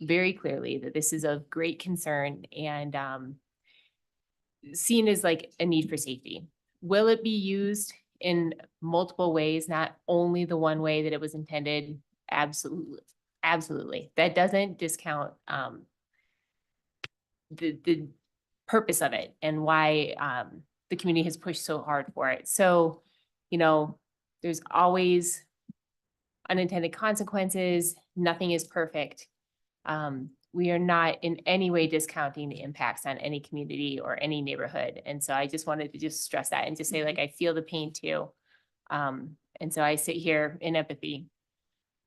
Speaker 5: very clearly that this is of great concern and seen as like a need for safety. Will it be used in multiple ways, not only the one way that it was intended? Absolutely. Absolutely. That doesn't discount the purpose of it and why the community has pushed so hard for it. So, there's always unintended consequences. Nothing is perfect. We are not in any way discounting the impacts on any community or any neighborhood. And so I just wanted to just stress that and just say, I feel the pain too. And so I sit here in empathy.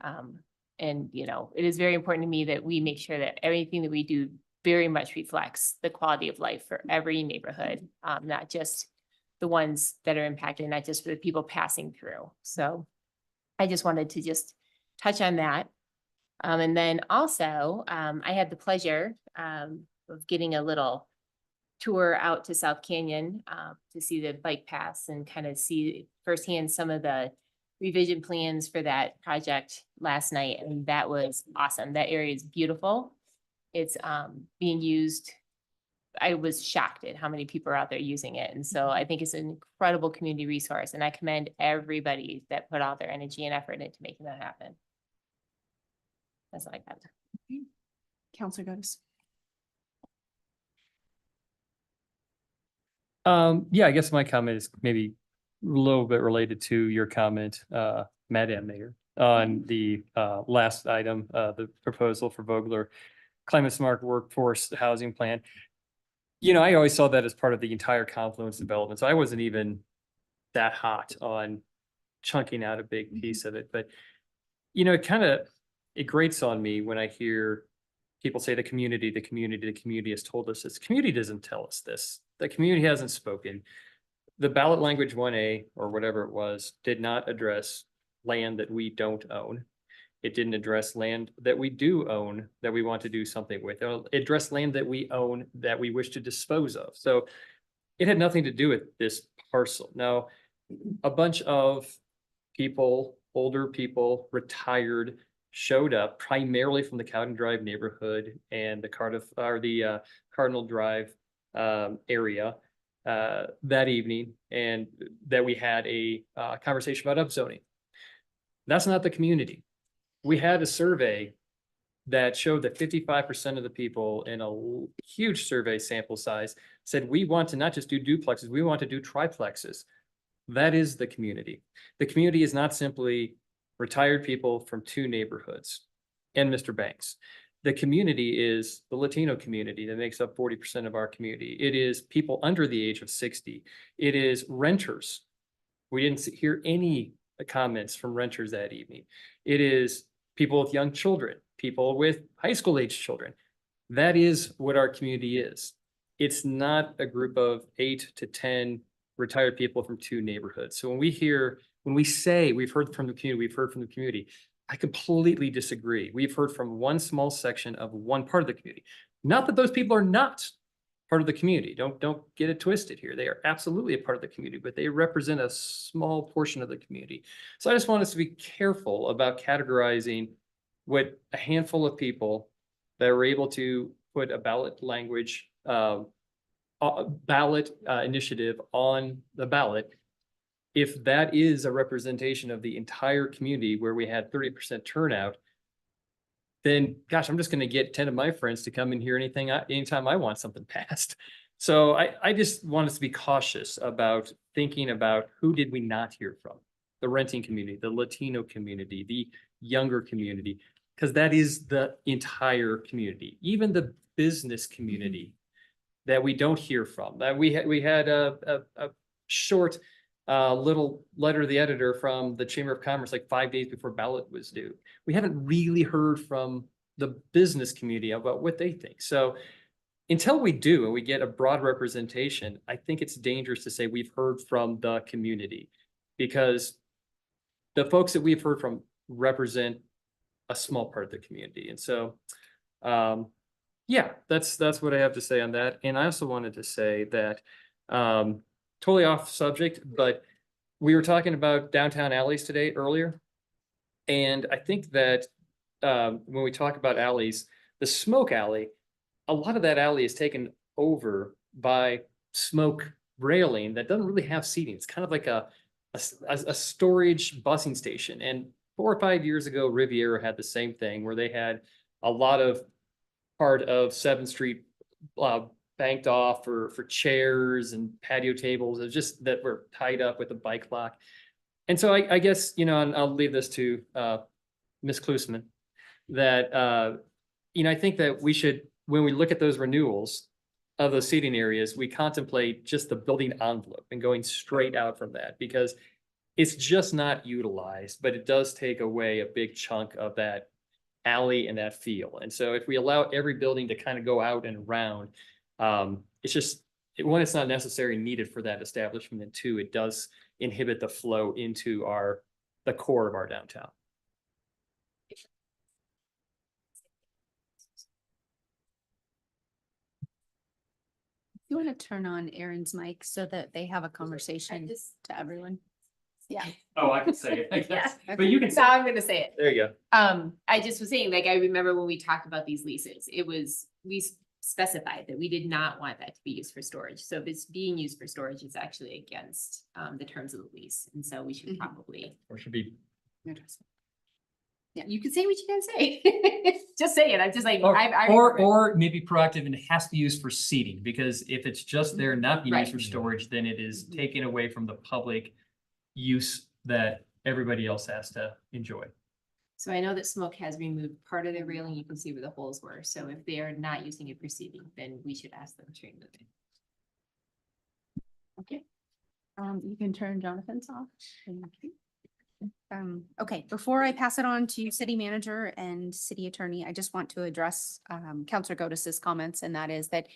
Speaker 5: And, it is very important to me that we make sure that everything that we do very much reflects the quality of life for every neighborhood, not just the ones that are impacted, not just for the people passing through. So I just wanted to just touch on that. And then also, I had the pleasure of getting a little tour out to South Canyon to see the bike paths and kind of see firsthand some of the revision plans for that project last night. And that was awesome. That area is beautiful. It's being used I was shocked at how many people are out there using it. And so I think it's an incredible community resource, and I commend everybody that put out their energy and effort into making that happen. That's all I got.
Speaker 1: Counselor Goodis.
Speaker 6: Yeah, I guess my comment is maybe a little bit related to your comment, Madam Mayor, on the last item, the proposal for Vogler Climate Smart Workforce Housing Plan. You know, I always saw that as part of the entire confluence development, so I wasn't even that hot on chunking out a big piece of it. But, you know, it grates on me when I hear people say the community has told us this. The community doesn't tell us this. The community hasn't spoken. The ballot language 1A or whatever it was did not address land that we don't own. It didn't address land that we do own that we want to do something with. It addressed land that we own that we wish to dispose of. So it had nothing to do with this parcel. Now, a bunch of people, older people, retired, showed up primarily from the Cowden Drive neighborhood and the Cardinal Drive area that evening, and that we had a conversation about upzoning. That's not the community. We had a survey that showed that 55% of the people in a huge survey sample size said we want to not just do duplexes, we want to do triplexes. That is the community. The community is not simply retired people from two neighborhoods and Mr. Banks. The community is the Latino community that makes up 40% of our community. It is people under the age of 60. It is renters. We didn't hear any comments from renters that evening. It is people with young children, people with high school age children. That is what our community is. It's not a group of 8 to 10 retired people from two neighborhoods. So when we say we've heard from the community, I completely disagree. We've heard from one small section of one part of the community. Not that those people are not part of the community. Don't get it twisted here. They are absolutely a part of the community, but they represent a small portion of the community. So I just want us to be careful about categorizing what a handful of people that were able to put a ballot language, ballot initiative on the ballot. If that is a representation of the entire community where we had 30% turnout, then gosh, I'm just going to get 10 of my friends to come in here anytime I want something passed. So I just want us to be cautious about thinking about who did we not hear from? The renting community, the Latino community, the younger community, because that is the entire community, even the business community that we don't hear from. That we had a short little letter to the editor from the Chamber of Commerce like 5 days before ballot was due. We haven't really heard from the business community about what they think. So until we do and we get a broad representation, I think it's dangerous to say we've heard from the community, because the folks that we've heard from represent a small part of the community. And so yeah, that's what I have to say on that. And I also wanted to say that totally off subject, but we were talking about downtown alleys today earlier. And I think that when we talk about alleys, the smoke alley, a lot of that alley is taken over by smoke railing that doesn't really have seating. It's kind of like a storage busing station. And 4 or 5 years ago, Riviera had the same thing where they had a lot of part of 7th Street banked off for chairs and patio tables. It's just that were tied up with a bike lock. And so I guess, you know, and I'll leave this to Ms. Klusman, that, you know, I think that we should, when we look at those renewals of those seating areas, we contemplate just the building envelope and going straight out from that, because it's just not utilized, but it does take away a big chunk of that alley and that feel. And so if we allow every building to kind of go out and around, it's just, one, it's not necessarily needed for that establishment, and two, it does inhibit the flow into the core of our downtown.
Speaker 1: You want to turn on Aaron's mic so that they have a conversation to everyone? Yeah.
Speaker 6: Oh, I can say it. I guess.
Speaker 1: Yeah.
Speaker 6: But you can.
Speaker 5: So I'm going to say it.
Speaker 6: There you go.
Speaker 5: I just was saying, like, I remember when we talked about these leases, it was, we specified that we did not want that to be used for storage. So if it's being used for storage, it's actually against the terms of the lease. And so we should probably.
Speaker 6: Or should be.
Speaker 5: Yeah, you can say what you can say. Just say it. I'm just like,
Speaker 6: Or maybe proactive and it has to be used for seating, because if it's just there not being used for
Speaker 5: Right.
Speaker 6: storage, then it is taken away from the public use that everybody else has to enjoy.
Speaker 5: So I know that Smoke has removed part of the railing. You can see where the holes were. So if they are not using it for seating, then we should ask them to remove it.
Speaker 1: Okay. You can turn Jonathan's off. Thank you. Okay, before I pass it on to city manager and city attorney, I just want to address Counselor Godus's comments, and that is that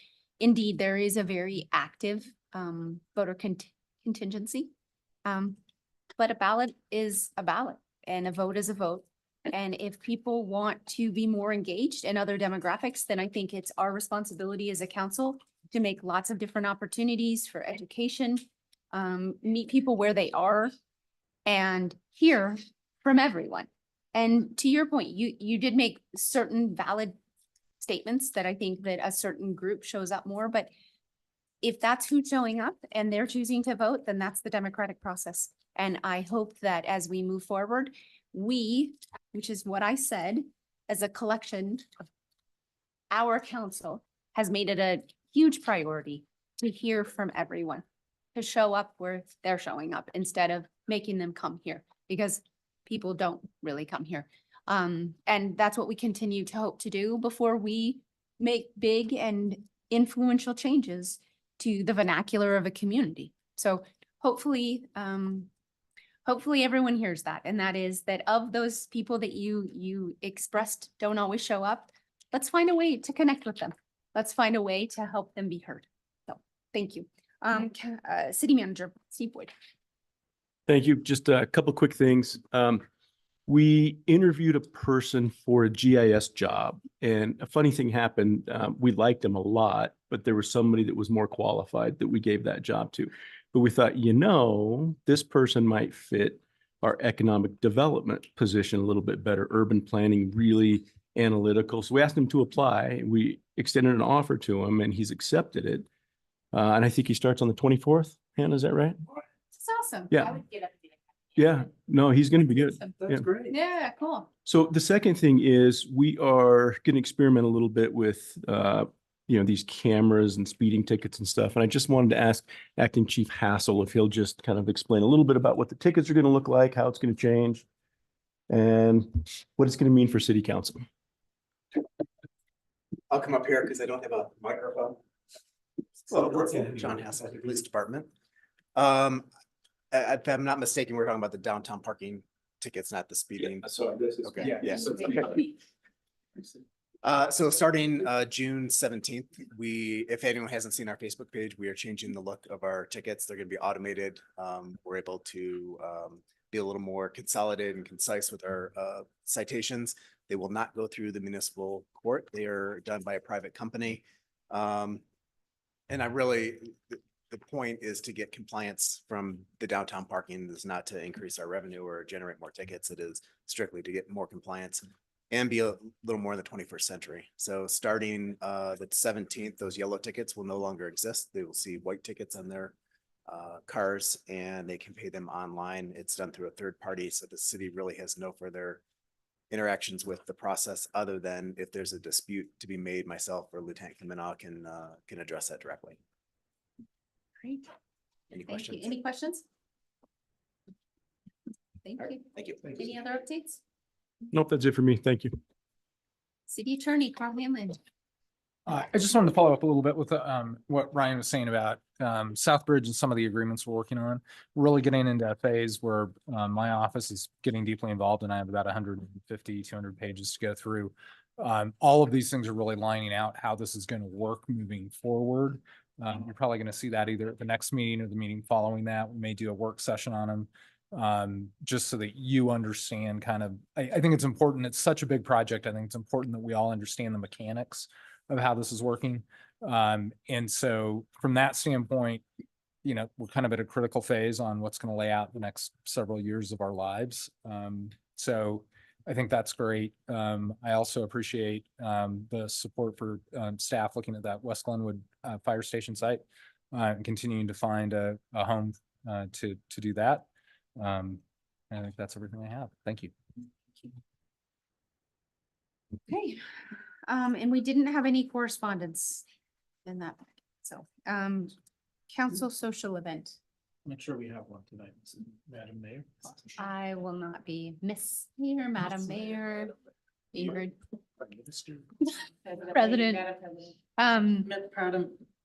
Speaker 1: indeed there is a very active voter contingency. But a ballot is a ballot and a vote is a vote. And if people want to be more engaged in other demographics, then I think it's our responsibility as a council to make lots of different opportunities for education, meet people where they are, and hear from everyone. And to your point, you did make certain valid statements that I think that a certain group shows up more, but if that's who's showing up and they're choosing to vote, then that's the democratic process. And I hope that as we move forward, we, which is what I said, as a collection of our council, has made it a huge priority to hear from everyone, to show up where they're showing up instead of making them come here, because people don't really come here. And that's what we continue to hope to do before we make big and influential changes to the vernacular of a community. So hopefully, hopefully everyone hears that. And that is that of those people that you expressed don't always show up, let's find a way to connect with them. Let's find a way to help them be heard. So thank you. City manager, Steve Boyd.
Speaker 10: Thank you. Just a couple quick things. We interviewed a person for a GIS job, and a funny thing happened. We liked him a lot, but there was somebody that was more qualified that we gave that job to. But we thought, this person might fit our economic development position a little bit better, urban planning, really analytical. So we asked him to apply. We extended an offer to him and he's accepted it. And I think he starts on the 24th. Hannah, is that right?
Speaker 1: That's awesome.
Speaker 10: Yeah.
Speaker 1: I would get up there.
Speaker 10: Yeah, no, he's going to be good.
Speaker 11: That's great.
Speaker 1: Yeah, cool.
Speaker 10: So the second thing is we are going to experiment a little bit with, these cameras and speeding tickets and stuff. And I just wanted to ask Acting Chief Hassel if he'll just kind of explain a little bit about what the tickets are going to look like, how it's going to change, and what it's going to mean for City Council.
Speaker 18: I'll come up here because I don't have a microphone. John Hassel, Police Department. If I'm not mistaken, we're talking about the downtown parking tickets, not the speeding. Okay, yeah. So starting June 17th, if anyone hasn't seen our Facebook page, we are changing the look of our tickets. They're going to be automated. We're able to be a little more consolidated and concise with our citations. They will not go through the municipal court. They are done by a private company. And the point is to get compliance from the downtown parking. Is not to increase our revenue or generate more tickets. It is strictly to get more compliance and be a little more in the 21st century. So starting the 17th, those yellow tickets will no longer exist. They will see white tickets on their cars and they can pay them online. It's done through a third party. So the city really has no further interactions with the process other than if there's a dispute to be made, myself or Lieutenant Kaminow can address that directly.
Speaker 1: Great.
Speaker 18: Any
Speaker 1: Thank
Speaker 18: questions?
Speaker 1: you. Any questions? Thank
Speaker 18: All right,
Speaker 1: you.
Speaker 18: thank you.
Speaker 1: Any other updates?
Speaker 10: Nope, that's it for me. Thank you.
Speaker 1: City Attorney Carl Hanlon.
Speaker 3: I just wanted to follow up a little bit with what Ryan was saying about Southbridge and some of the agreements we're working on. We're really getting into a phase where my office is getting deeply involved and I have about 150, 200 pages to go through. All of these things are really lining out how this is going to work moving forward. You're probably going to see that either at the next meeting or the meeting following that. We may do a work session on them. Just so that you understand kind of, I think it's important. It's such a big project. I think it's important that we all understand the mechanics of how this is working. And so from that standpoint, we're kind of at a critical phase on what's going to lay out the next several years of our lives. So I think that's great. I also appreciate the support for staff looking at that West Glenwood fire station site and continuing to find a home to do that. I think that's everything I have. Thank you.
Speaker 1: Okay. And we didn't have any correspondence in that. So, council social event.
Speaker 14: Not sure we have one tonight, Madam Mayor.
Speaker 1: I will not be Miss Mayor, Madam Mayor. Ingrid. President.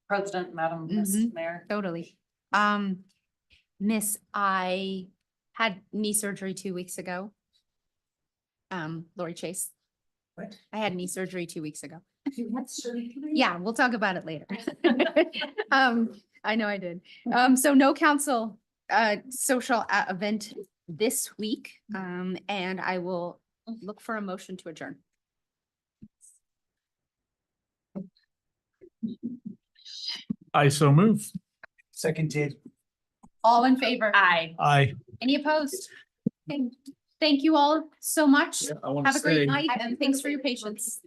Speaker 2: President, Madam, Miss
Speaker 1: Mhm.
Speaker 2: Mayor.
Speaker 1: Totally. Miss, I had knee surgery 2 weeks ago. Lori Chase.
Speaker 17: What?
Speaker 1: I had knee surgery 2 weeks ago.
Speaker 17: surgery?
Speaker 1: Yeah, we'll talk about it later. I know I did. So no council, social event this week. And I will look for a motion to adjourn.
Speaker 4: I so move.
Speaker 11: Seconded.
Speaker 1: All in favor?
Speaker 5: Aye.
Speaker 4: Aye.
Speaker 1: Any opposed? Okay. Thank you all so much.
Speaker 4: I want
Speaker 1: Have
Speaker 4: to
Speaker 1: a great
Speaker 4: say.
Speaker 1: night and thanks for your patience.